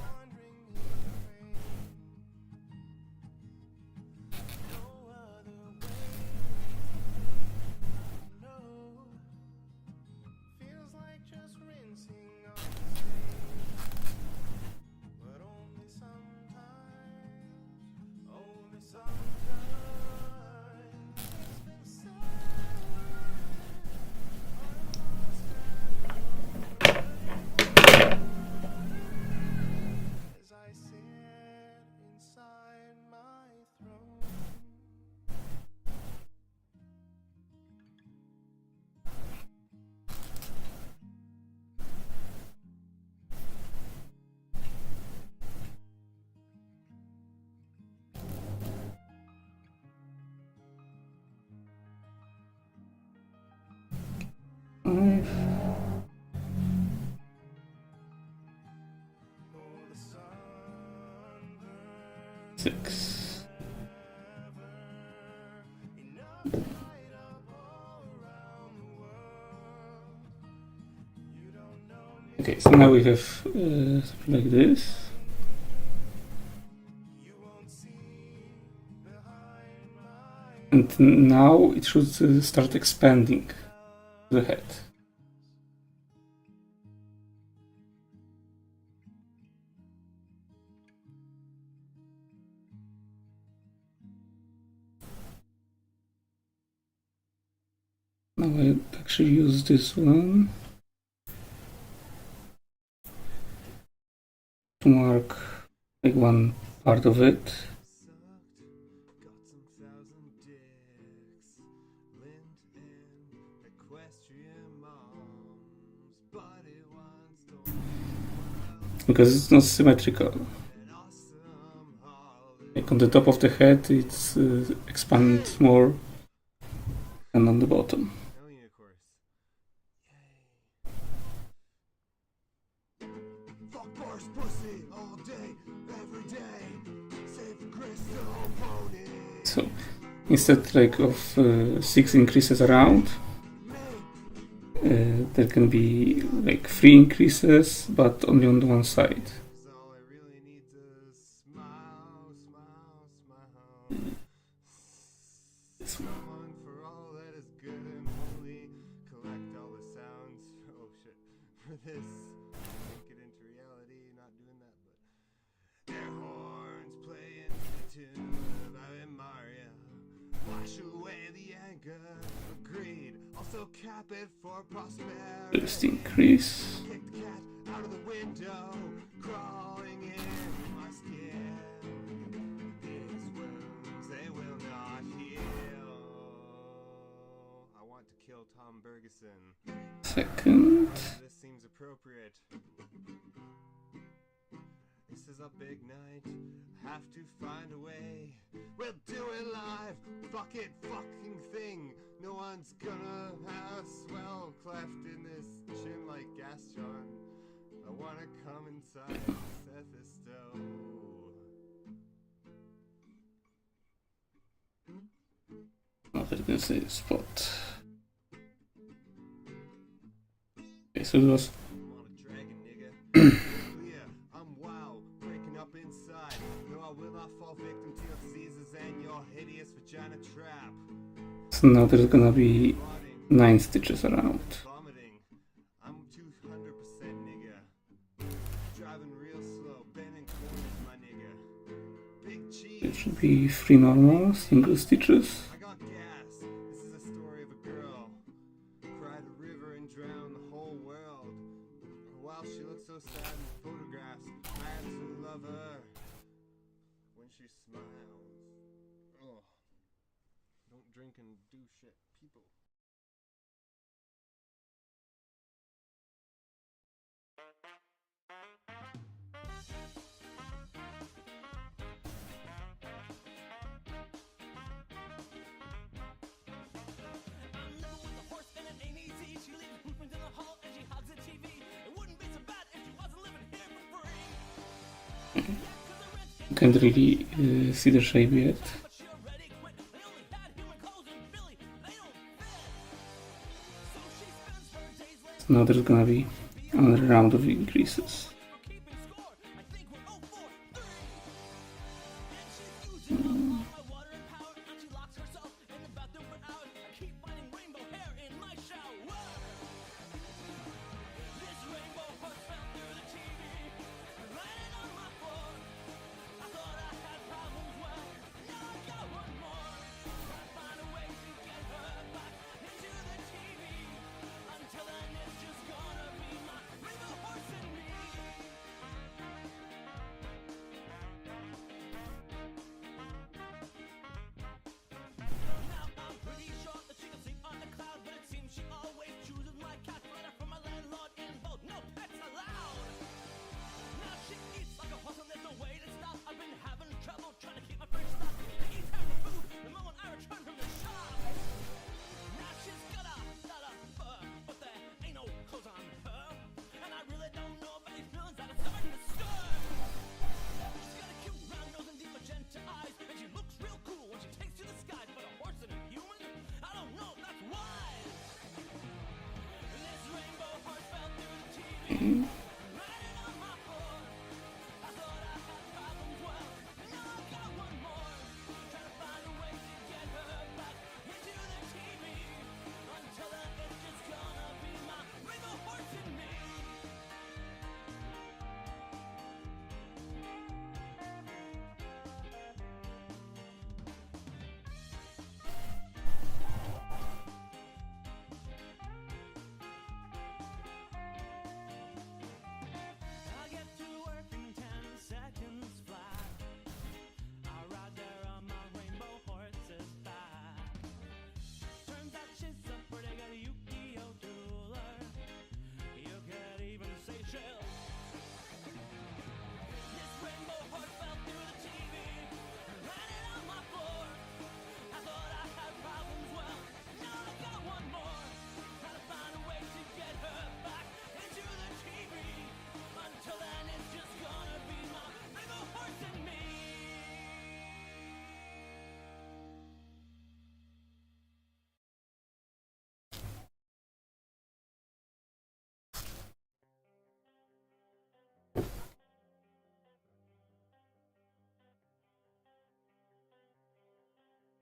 Wandering in the rain, no other way, no. Feels like just rinsing off the same, but only sometimes, only sometimes. It's been as I sit inside my throne. Five, Oh, the sun burns 6. enough to light up all around the world. You don't know me, Okay, so now we have something like this. you won't see behind my And now it should start expanding the head. Now I actually use this one to mark like one part of it. sucked, got some thousand dicks, lint and equestrian moms, but it once told me Because it's not symmetrical. an awesome holiday. Like on the top of the head, it's expands more than on the bottom. Ellie, of course. Yay. Fuck Bar's pussy all day, every day. Save crystal pony. So instead like of 6 increases around, there can be like 3 increases, but only on one side. Cause all I really need to smile, smile, smile. Someone for all that is good and holy. Collect all the sounds. Oh shit. For this. Make it into reality. Not doing that, but. Air horns playing the tune of Ave Maria. Wash away the anger of greed. Also cap it for prosperity. Just increase. Kick the cat out of the window, crawling in my skin. These wounds, they will not heal. I want to kill Tom Bergeson. Second. This seems appropriate. This is a big night. Have to find a way. We'll do it live. Fuck it, fucking thing. No one's gonna have a swell cleft in this chin like Gastron. I wanna come inside Sethisto. Now there's gonna say spot. Okay, so it was I'm on a dragon, nigga. Yeah, I'm wow, breaking up inside. No, I will not fall victim to your diseases and your hideous vagina trap. so now there's gonna be Rotting 9 stitches around. Vomiting. I'm 200% nigga. Driving real slow, bending corners, my nigga. Big cheese. It should be 3 normal single stitches. I got gas. This is a story of a girl. Cried a river and drowned the whole world. While she looked so sad in photographs, I absolutely love her. When she smiles. Oh. Don't drink and do shit, people. I'm living with a horse and it ain't easy. She leaves pooping in the hall and she hogs the TV. It wouldn't be so bad if she wasn't living here for free. Yeah, 'cause the rent You can't really see the shape yet. but she already quit. They only had human clothes and Billy, they don't fit. So she spends her days laying So now there's gonna be another round of increases. for keeping score. I think we're 0-4-3. And she's using up all my water and power. And she locks herself in the bathroom for hours. I keep finding rainbow hair in my shower. This rainbow horse fell through the TV, landed on my floor. I thought I had problems, well, now I got one more. Trying to find a way to get her back into the TV. Until then, it's just gonna be my rainbow horse and me. Now I'm pretty sure that she can sleep on the cloud, but it seems she always chooses my cat. Letter from my landlord in bold, no pets allowed. Now she eats like a horse and there's no way to stop. I've been having trouble trying to keep my fridge stocked. She eats terrible food the moment I return from the shop. Now she's got a lot of fur, but there ain't no clothes on her. And I really don't know about these feelings that are starting to stir. She's got a cute round nose and deep magenta eyes, and she looks real cool when she takes to the skies. But a horse and a human? I don't know if that's wise. This rainbow horse fell through the TV, landed on my floor. I thought I had problems, well, now I got one more. Trying to find a way to get her back into the TV. Until then, it's just gonna be my rainbow horse and me. I get to work in 10 seconds flat. I ride there on my rainbow horse's back. Turns out she's a pretty good Yu-Gi-Oh dueler. You could even say she'll. This rainbow horse fell through the TV, landed on my floor. I thought I had problems, well, now I got one more. Trying to find a way to get her back into the TV. Until then, it's just gonna be my rainbow horse and me.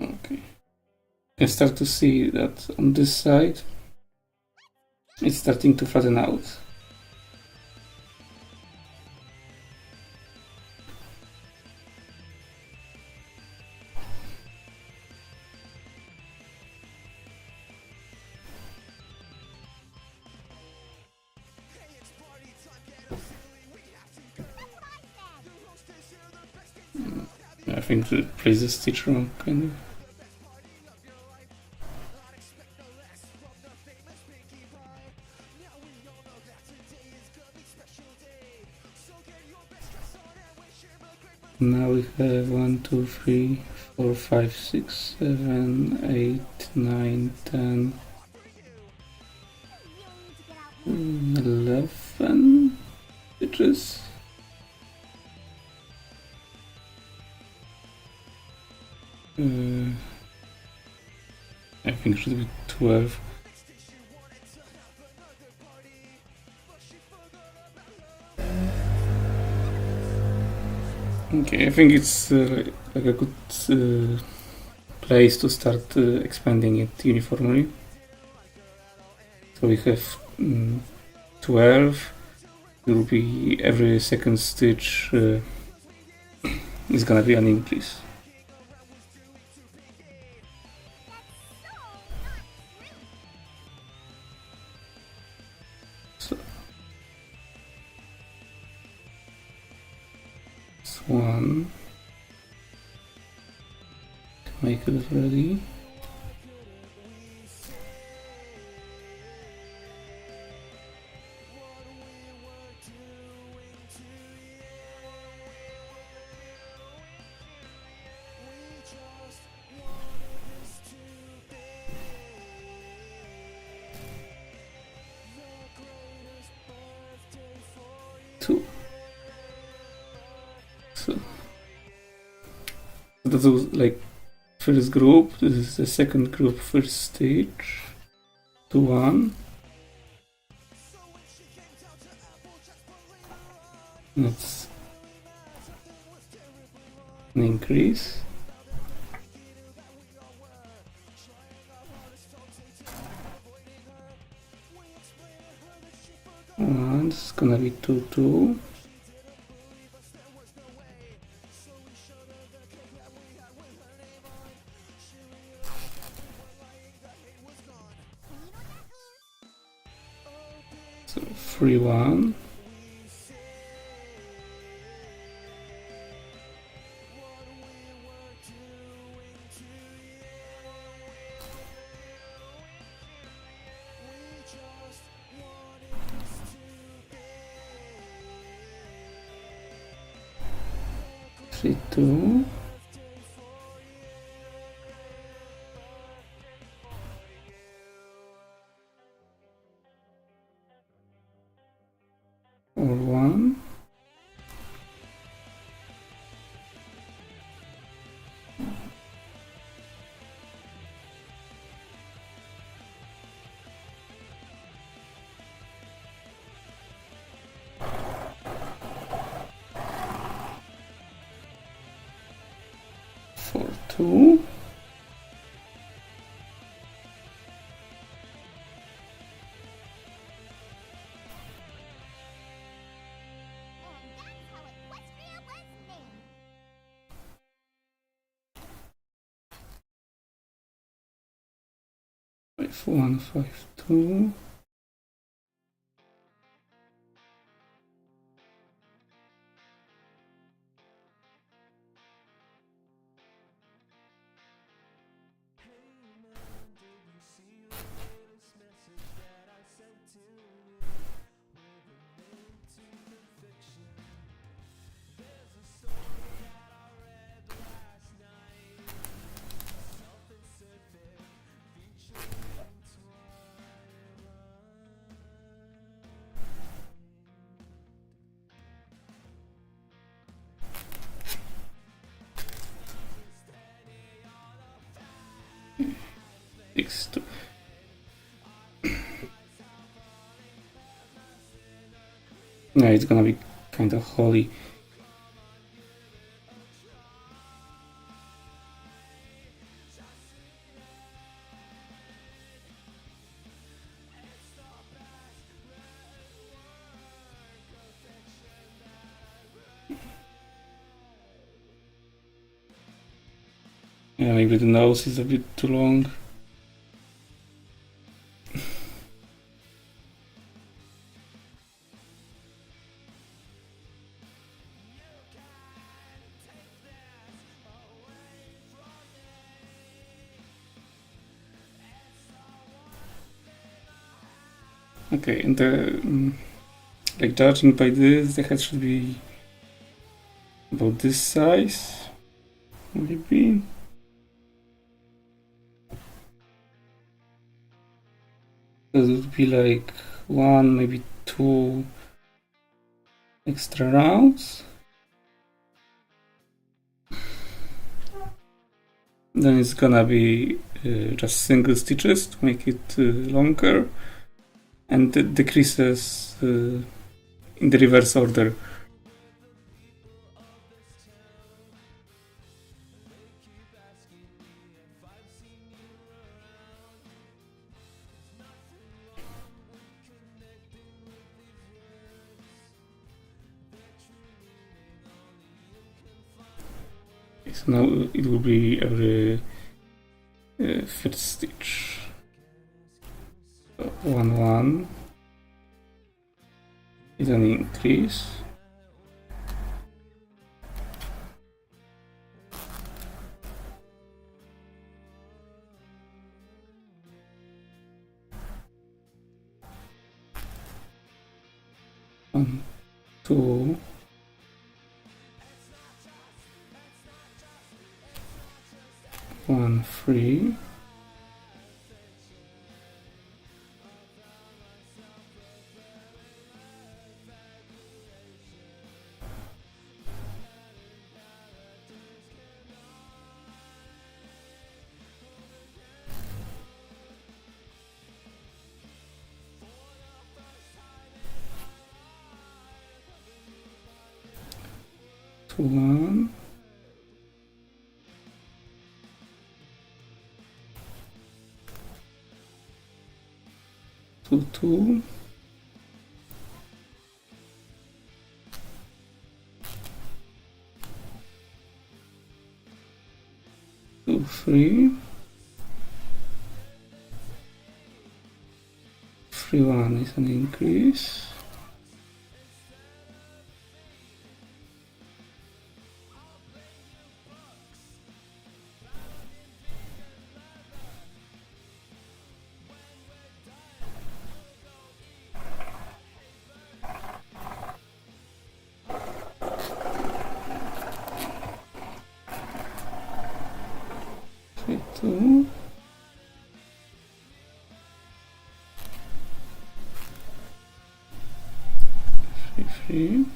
Okay. You can start to see that on this side it's starting to flatten out. Hey, it's party time, get up silly, we have to go. The hostess here, the best in town. Have you I think it plays the stitch wrong, kind of. the best party of your life? I'd expect no less from the famous Pinkie Pie. Now we all know that today is gonna be a special day. So get your best dress on and wish him a great birthday. Now we have 1, 2, 3, 4, 5, 6, 7, 8, 9, 10, 11 stitches. I think it should be 12. Okay, I think it's like a good place to start expanding it uniformly. So we have 12. It will be every second stitch is gonna be an increase. So this one, make it ready. Two. So that was like first group. This is the second group, first stage. 2, 1. That's an increase. And it's gonna be 2, 2. So 3, 1. Three, 2. Or 1. For 2. And that's how Equestria was named. 5, 1, 5, 2. Six, 2. Yeah, it's gonna be kind of holy. Yeah, maybe the nose is a bit too long. Okay, and like judging by this, the head should be about this size, maybe. That would be like 1, maybe 2 extra rounds. Then it's gonna be just single stitches to make it longer, and the decreases in the reverse order. So now it will be every fifth stitch. So 1 1 is an increase. One, 2, 1 3, to 1, 2 2, 2 3, 3 1 is an increase. Three, 2, 3 3,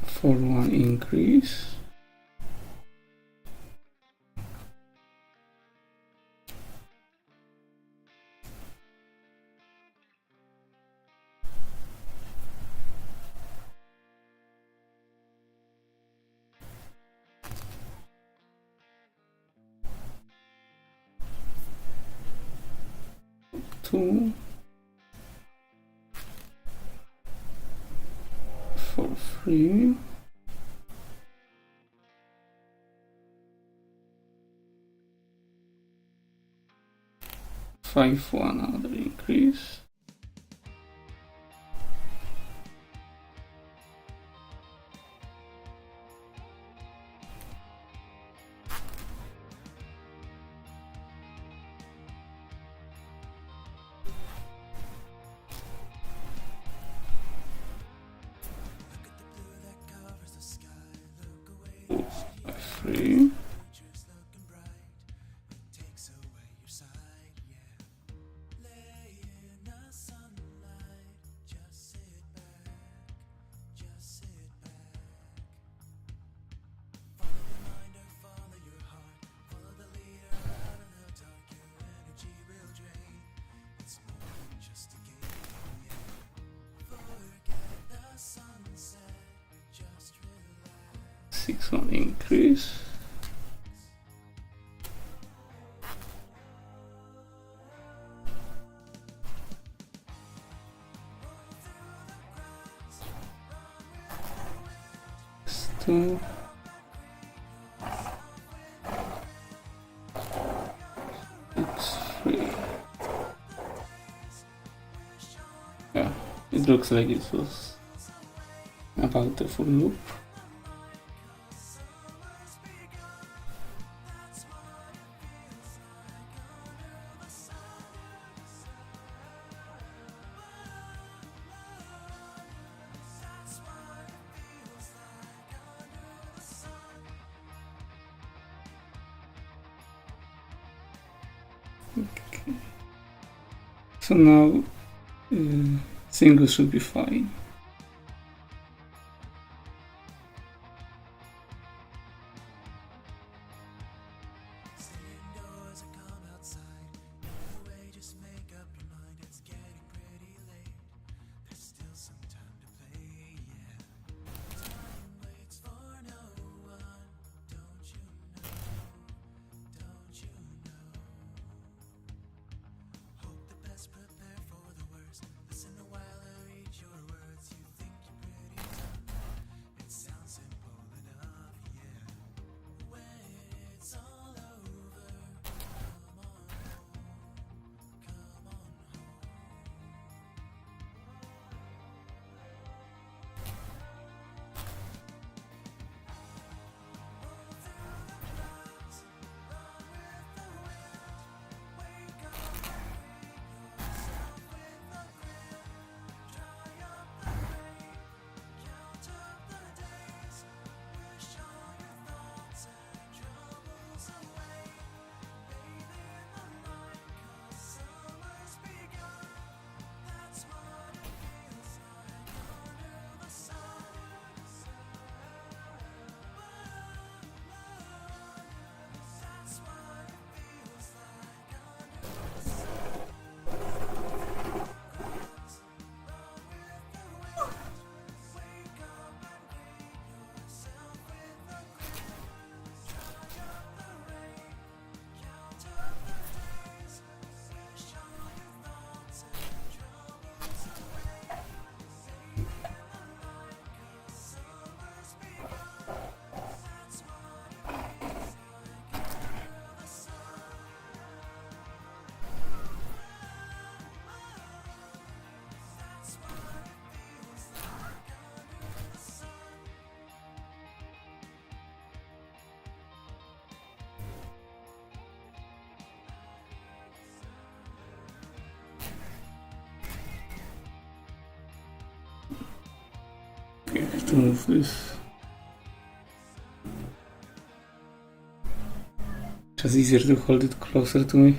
4 1 increase. Two, 4 3, 5 1 another increase. Three, Just looking bright, it takes away your sight, yeah. Lay in the sunlight, just sit back, just sit back. Follow your mind or follow your heart, follow the leader out of the dark, your energy will drain. It's more than just a game, yeah. Forget the sunset, just relax. 6 1 increase. Two, 6 3. Yeah, it looks like it was about the full loop. Okay. So now single should be fine. Stay indoors or come outside. Either way, just make up your mind. It's getting pretty late. There's still some time to play, yeah. Time waits for no one. Don't you know? Don't to move this. Just easier to hold it closer to me.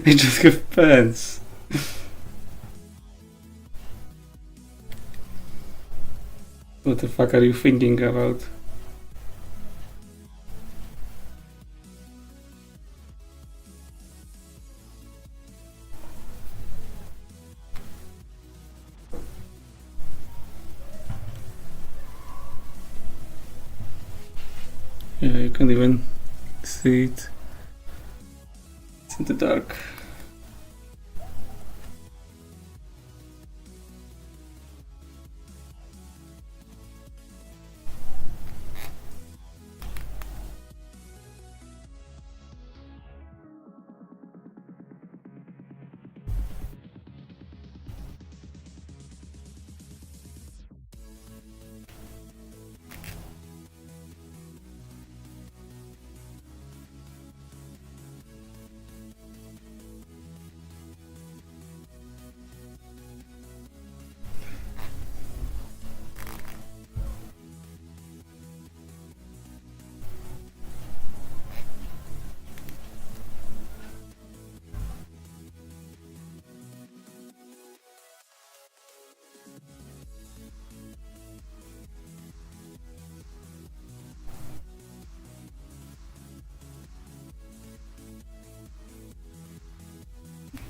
I just have pants. What the fuck are you thinking about? Yeah, you can't even see it. It's in the dark.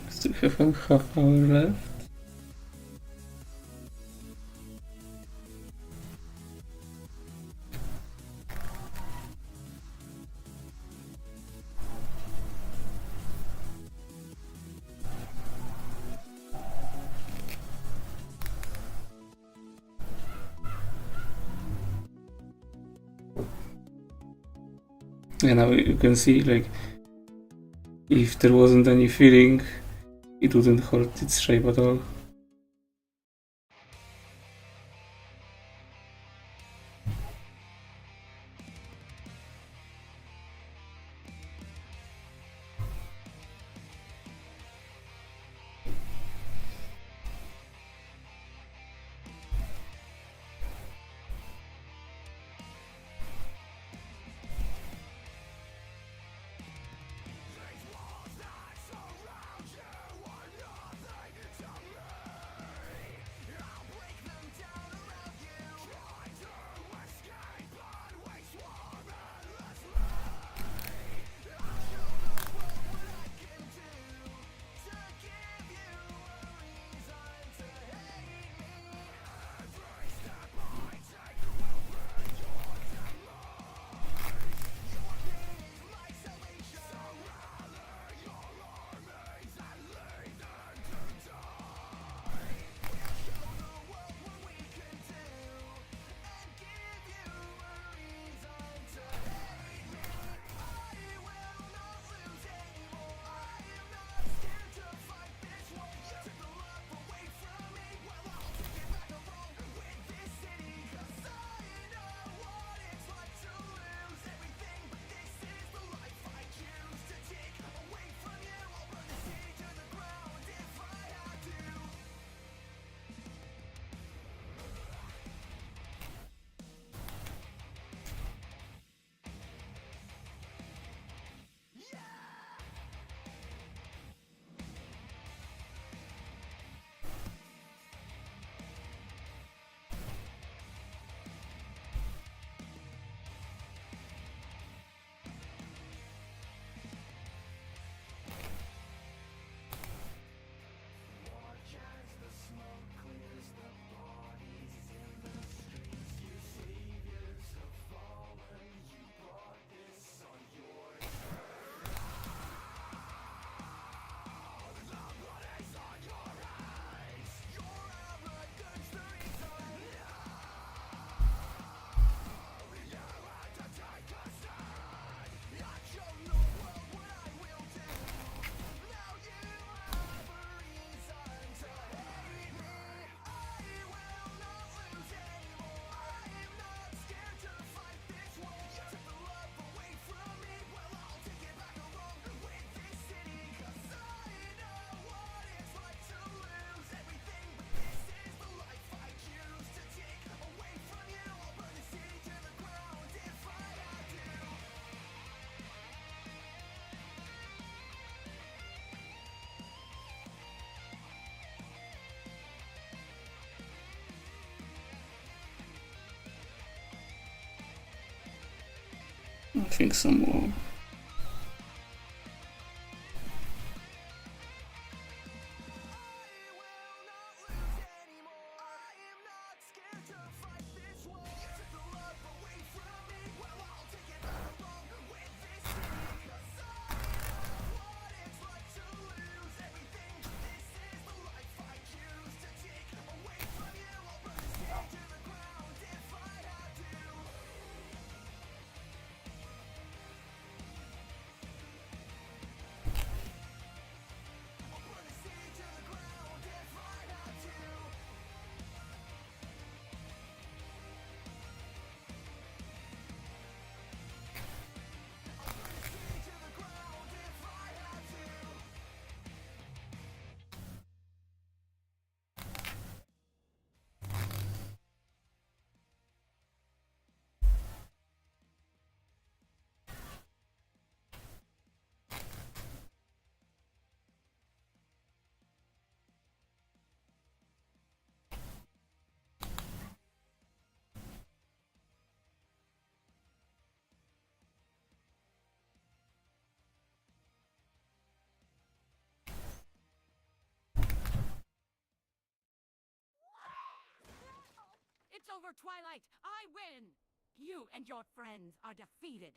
Still have a half hour left. And now you can see, like, if there wasn't any filling, it wouldn't hold its shape at all. think some more. It's over, Twilight! I win! You and your friends are defeated.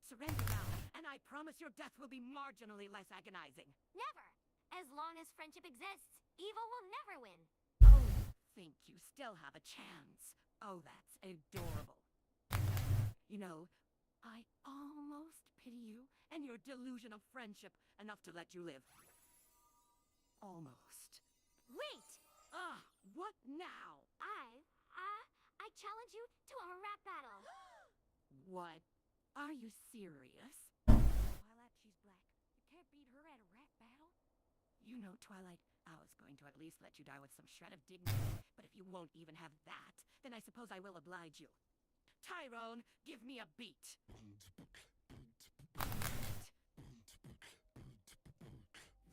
Surrender now, and I promise your death will be marginally less agonizing. Never. As long as friendship exists, evil will never win. Oh, think you still have a chance. Oh, that's adorable. You know, I almost pity you and your delusion of friendship enough to let you live. Almost. Wait! Ah, what now? I challenge you to a rap battle. What? Are you serious? Twilight, she's black. You can't beat her at a rap battle. You know, Twilight, I was going to at least let you die with some shred of dignity, but if you won't even have that, then I suppose I will oblige you. Tyrone, give me a beat.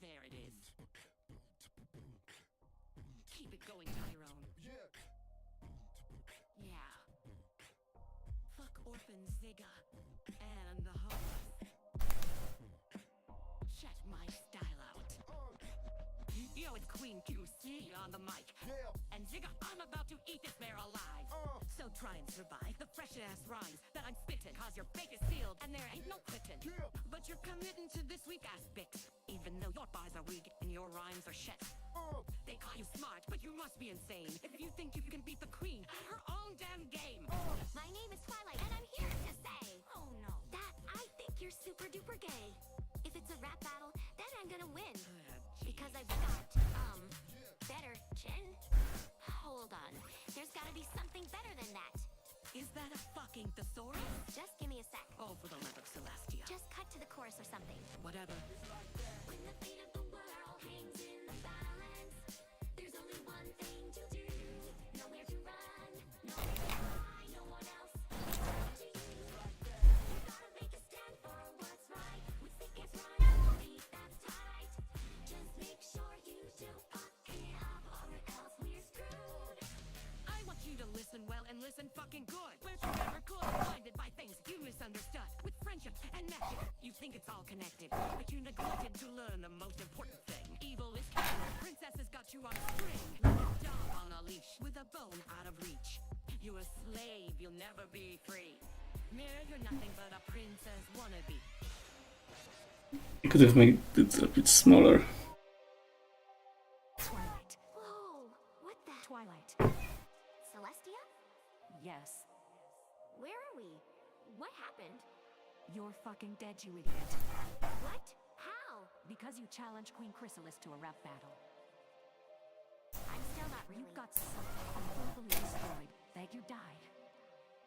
There it is. Keep it going, Tyrone. Yeah. Fuck Orphan Zigga and the hoes. Check my style out. Yo, it's Queen QC on the mic. And Zigga, I'm about to eat this bear alive. So try and survive the fresh-ass rhymes that I'm spitting. Cause your fate is sealed and there ain't no quitting. But you're committing to this weak aspect, even though your bars are weak and your rhymes are shit. They call you smart, but you must be insane if you think you can beat the queen at her own damn game. My name is Twilight, and I'm here to say, oh no, that I think you're super duper gay. If it's a rap battle, then I'm gonna win. Because I've got, better chin? Hold on, there's gotta be something better than that. Is that a fucking thesaurus? Just give me a sec. Oh, for the love of Celestia. Just cut to the chorus or something. Whatever. When the fate of the world hangs in the balance, there's only one thing to do. Nowhere to run, nowhere to hide, no one else to you. You gotta make a stand for what's right. With thick as right, I believe that's tight. Just make sure you don't fuck it up, or else we're screwed. I want you to listen well and listen fucking good. We're never cool, blinded by things you misunderstood. With friendship and magic, you think it's all connected, but you neglected to learn the most important thing. Evil is evil. Princess has got you on a string, like a dog on a leash, with a bone out of reach. You're a slave, you'll never be free. Mirror, you're nothing but a princess wannabe. You could have made it a bit smaller. Twilight. Whoa, what the? Twilight. Celestia? Yes. Where are we? What happened? You're fucking dead, you idiot. What? How? Because you challenged Queen Chrysalis to a rap battle. I'm still not really. You got something unbelievably destroyed that you died.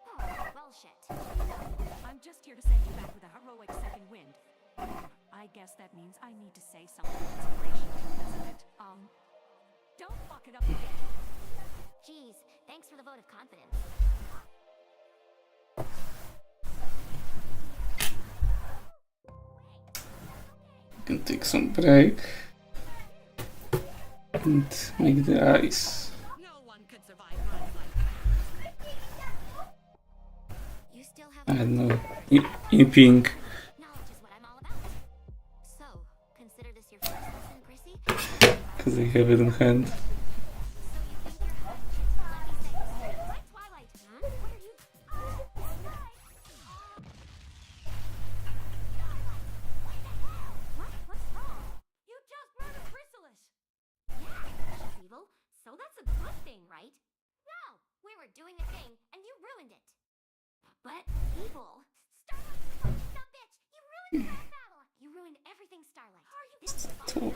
Oh, well, shit. I'm just here to send you back with a heroic second wind. I guess that means I need to say something inspirational, doesn't it? Don't fuck it up again. Geez, thanks for the vote of confidence. You can take some break and make the ice. No one could survive runs like that. You still have I don't know, in pink. Knowledge is what I'm all about. So, consider this your first lesson, Chrissy? Because I have it in hand. So you think you're hot? Let me say, hi, Twilight. Huh? Where you? What? What's wrong? You just brought a chrysalis! Yeah, she's evil. So that's a good thing, right? No, we were doing a thing and you ruined it. But evil. Starlight, stop, bitch! You ruined the battle. You ruined everything, Starlight. Are you? This is So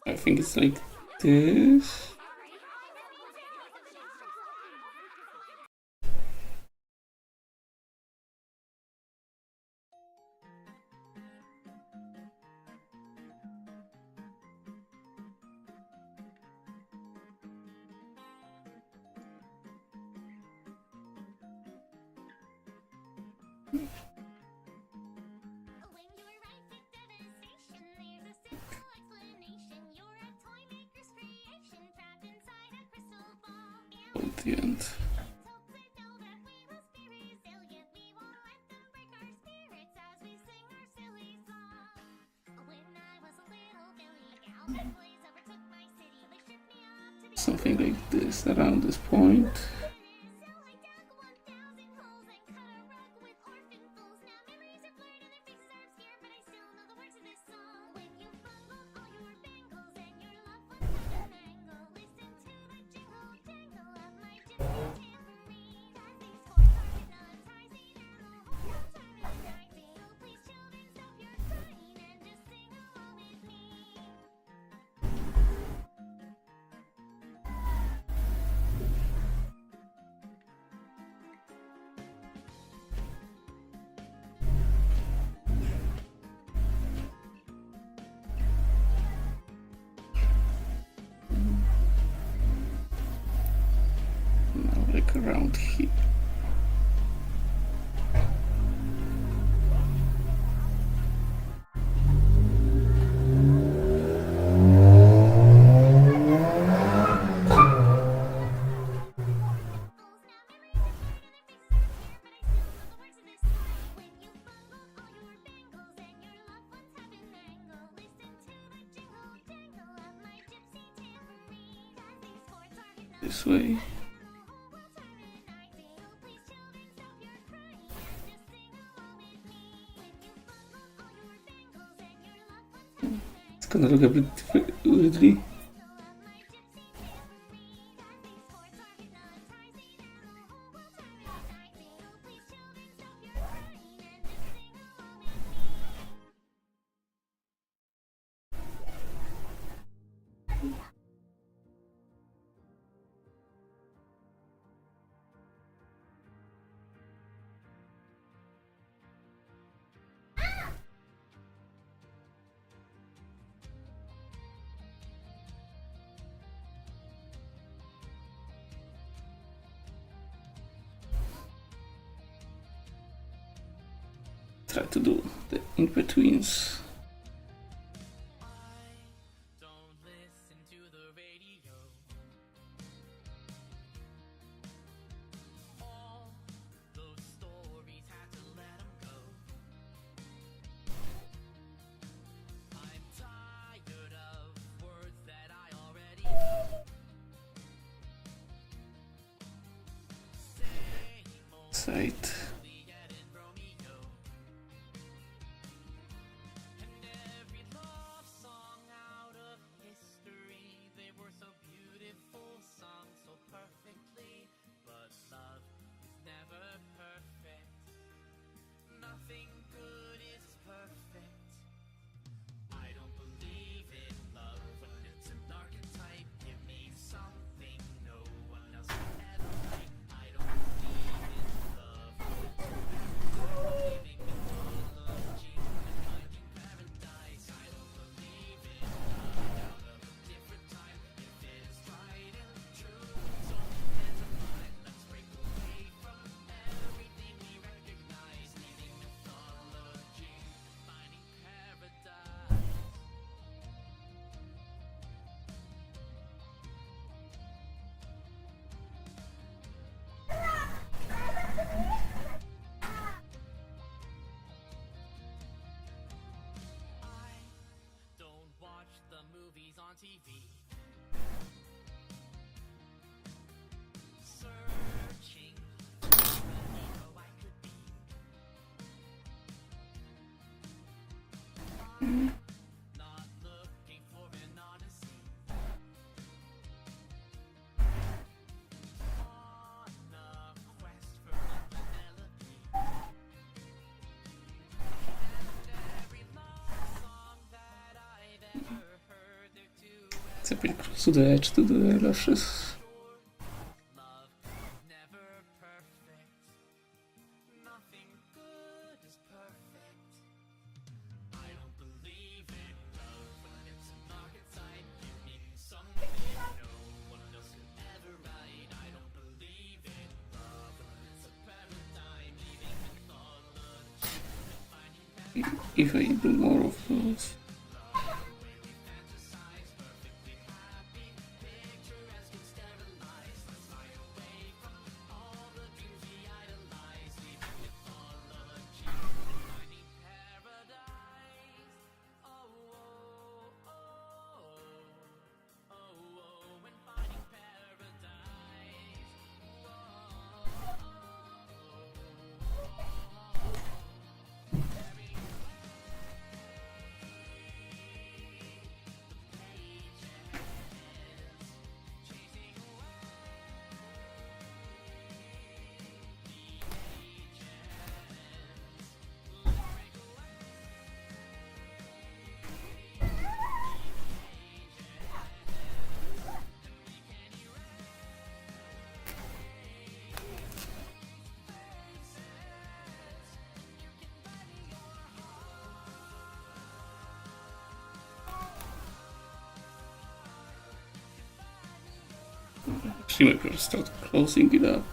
I think it's like this. When you arrive at devastation, there's a simple explanation. You're a toy maker's creation, trapped inside a crystal ball. At the end. Told to know that we must be resilient. We won't let them break our spirits as we sing our silly song. When I was a little Billy, a gal that boys overtook my city. They stripped me off to the Something like this around this point. So I dug 1,000 holes and cut a rug with orphan fools. Now memories are blurred and their faces are obscure, but I still know the words of this song. When you fumbled all your bangles and your loved ones had an angle, listen to the jingle jangle of my gypsy tambourine. As these chords are hypnotizing and the whole time is rising. So please, children, stop your crying and just sing along with me. Now like around here. This way. It's gonna look a bit weirdly. Try to do the in-betweens. Don't listen to the radio. All those stories had to let 'em go. I'm tired of words that I already know. Same old Side. Juliet and Romeo. And every love song out of history, they were so beautiful, sung so perfectly. But love is never perfect. Nothing good is perfect. I don't believe in love, but it's an archetype. Give me something no one else can ever like. I don't believe in love. Not looking for an honesty. On a quest for fidelity. And every love song that I've ever heard, they're too Chcę być to the edge, to the lashes. love, never perfect. Nothing good is perfect. I don't believe in love when it's an archetype. You need something no one else could ever write. I don't believe in love when it's a paradigm. Leaving mythology and finding If I do more of those. fantasize. Perfectly happy, picturesque and sterilized. Let's fly away from all the dreams we idolize. Leaving mythology, finding paradise. Oh, oh, oh, oh, oh, when finding paradise. Actually, might better start closing it up.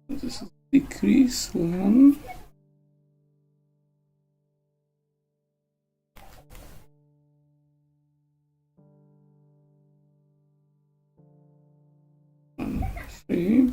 This is decrease one. Three.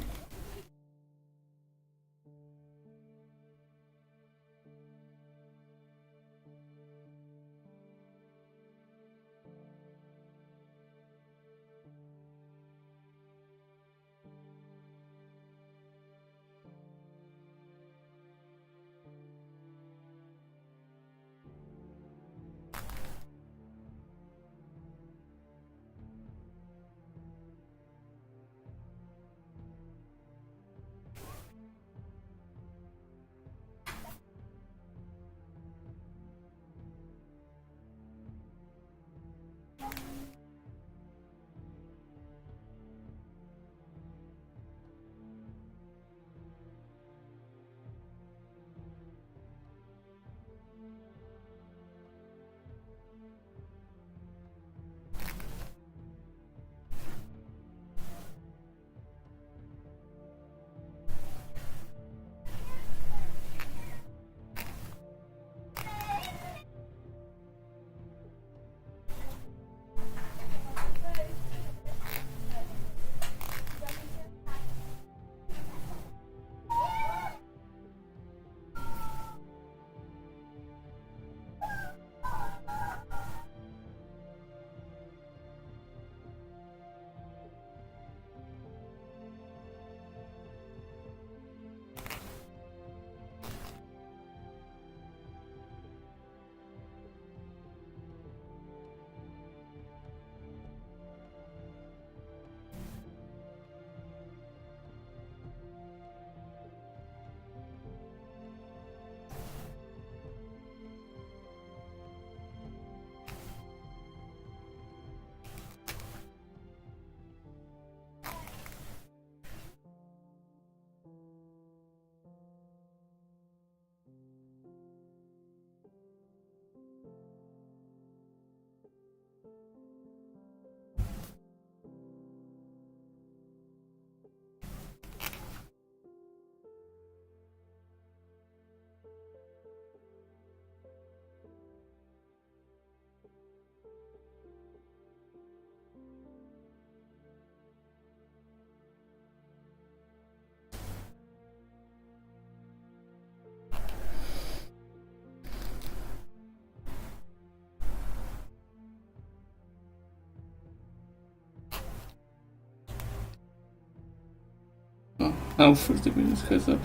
Now 30 minutes heads up.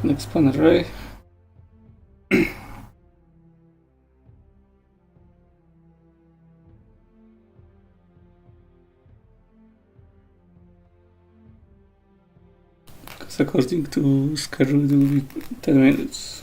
Next pan array. Because according to schedule it will be 10 minutes.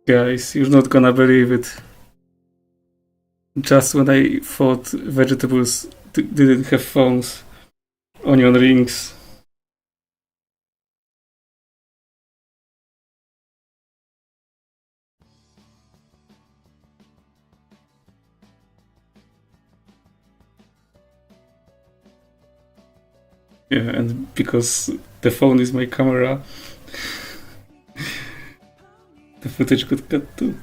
Guys, you're not gonna believe it. Just when I thought vegetables didn't have phones, onion rings. Yeah, and because the phone is my camera, the footage got cut too.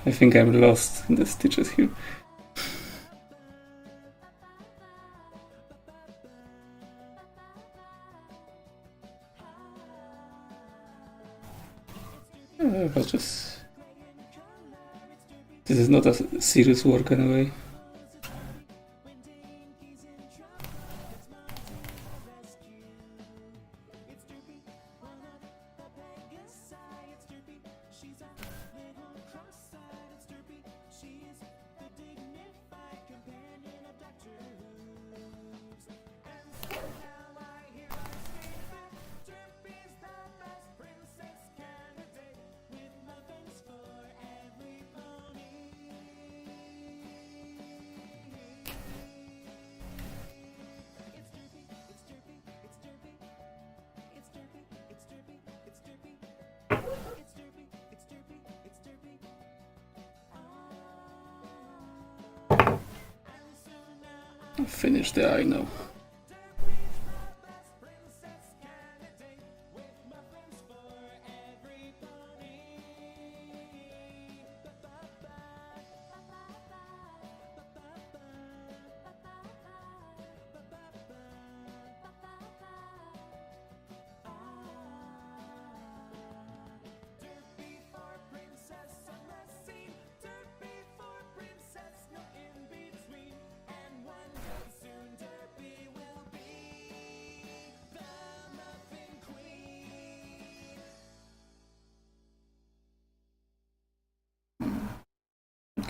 I think I'm lost in the stitches here. But just... This is not a serious work anyway. Finish the eye now.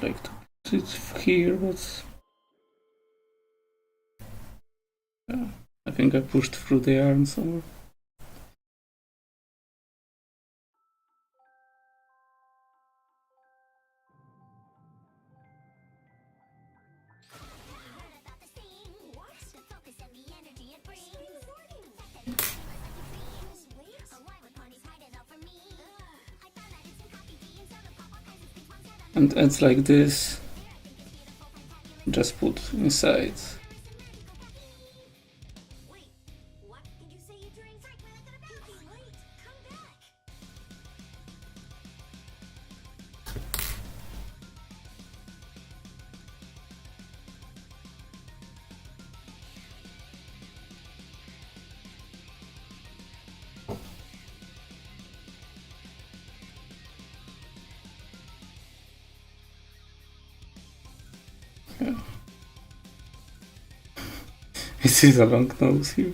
like to put it here, but I think I pushed through the yarn somewhere. About the steam, the focus and the energy it brings. The fact that it feels like a dream. Or why would ponies hide it all from me? I found that it's in coffee, tea, and soda pop, all kinds of things. One said I'm And ends like this, just put inside. Wait, what did you say you drink? Frank, we're not gonna be late. Come back. This is a long nose here.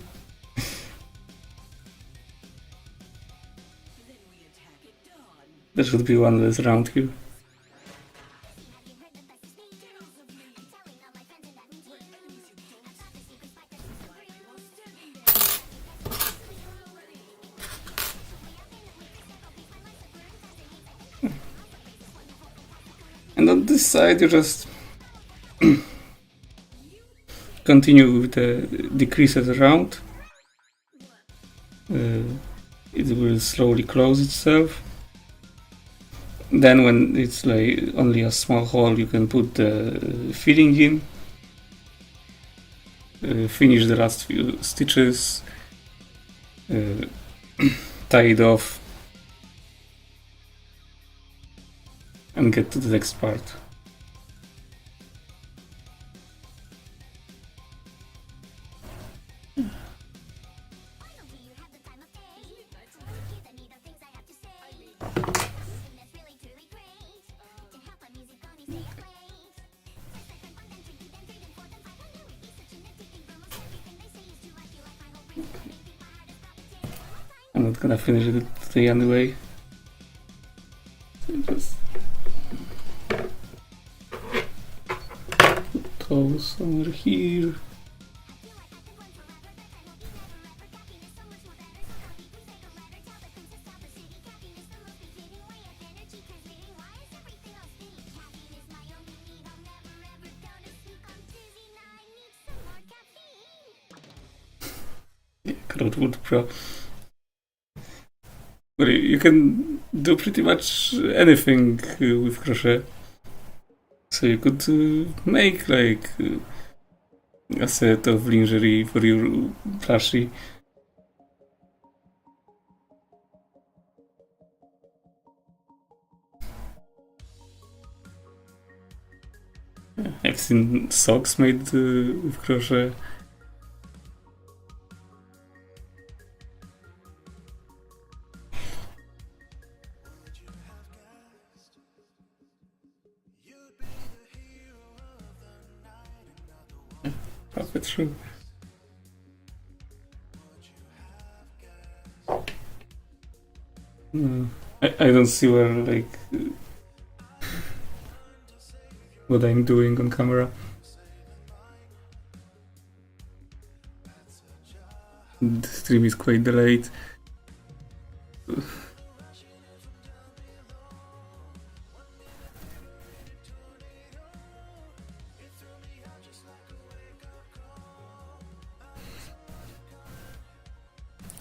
There should be one less round here. Have you heard the best of me? I'm telling all my friends in that team. I thought the secret spike that you And on this side, you just continue with the decreases around. It will slowly close itself. Then when it's like only a small hole, you can put the filling in. Finish the last few stitches. Tie it off. And get to the next part. Finally, you have the time of day. Hear the neat of things I have to say. Something that's really truly great. To help our music pony stay up late. First I heard one, then three, then three, then four, then five. I knew it'd be such an addicting for most everything they say is true. I feel like my whole brain's burning, think my heart is palpitating. One time. I'm not gonna finish it today anyway. So just put those somewhere here. Crowdwood Pro. But you can do pretty much anything with crochet. So you could make like a set of lingerie for your plushie. I've seen socks made with crochet. Puppetry. I don't see where like what I'm doing on camera. The stream is quite delayed.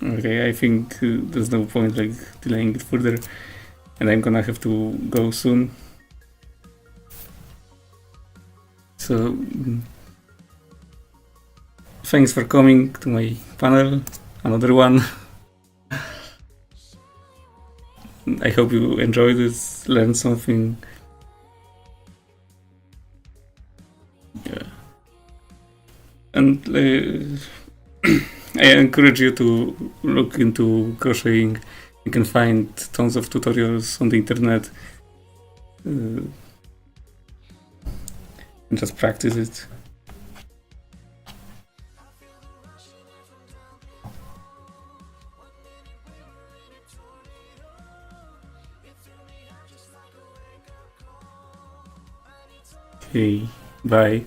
Okay, I think there's no point like delaying it further, and I'm gonna have to go soon. So thanks for coming to my panel, another one. I hope you enjoyed it, learned something. Yeah. And I encourage you to look into crocheting. You can find tons of tutorials on the internet. And just practice it. Okay, bye.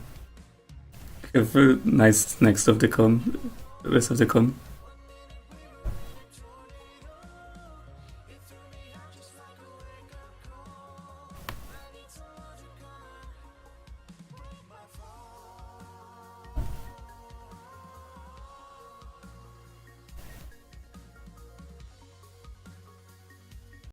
Have a nice rest of the con.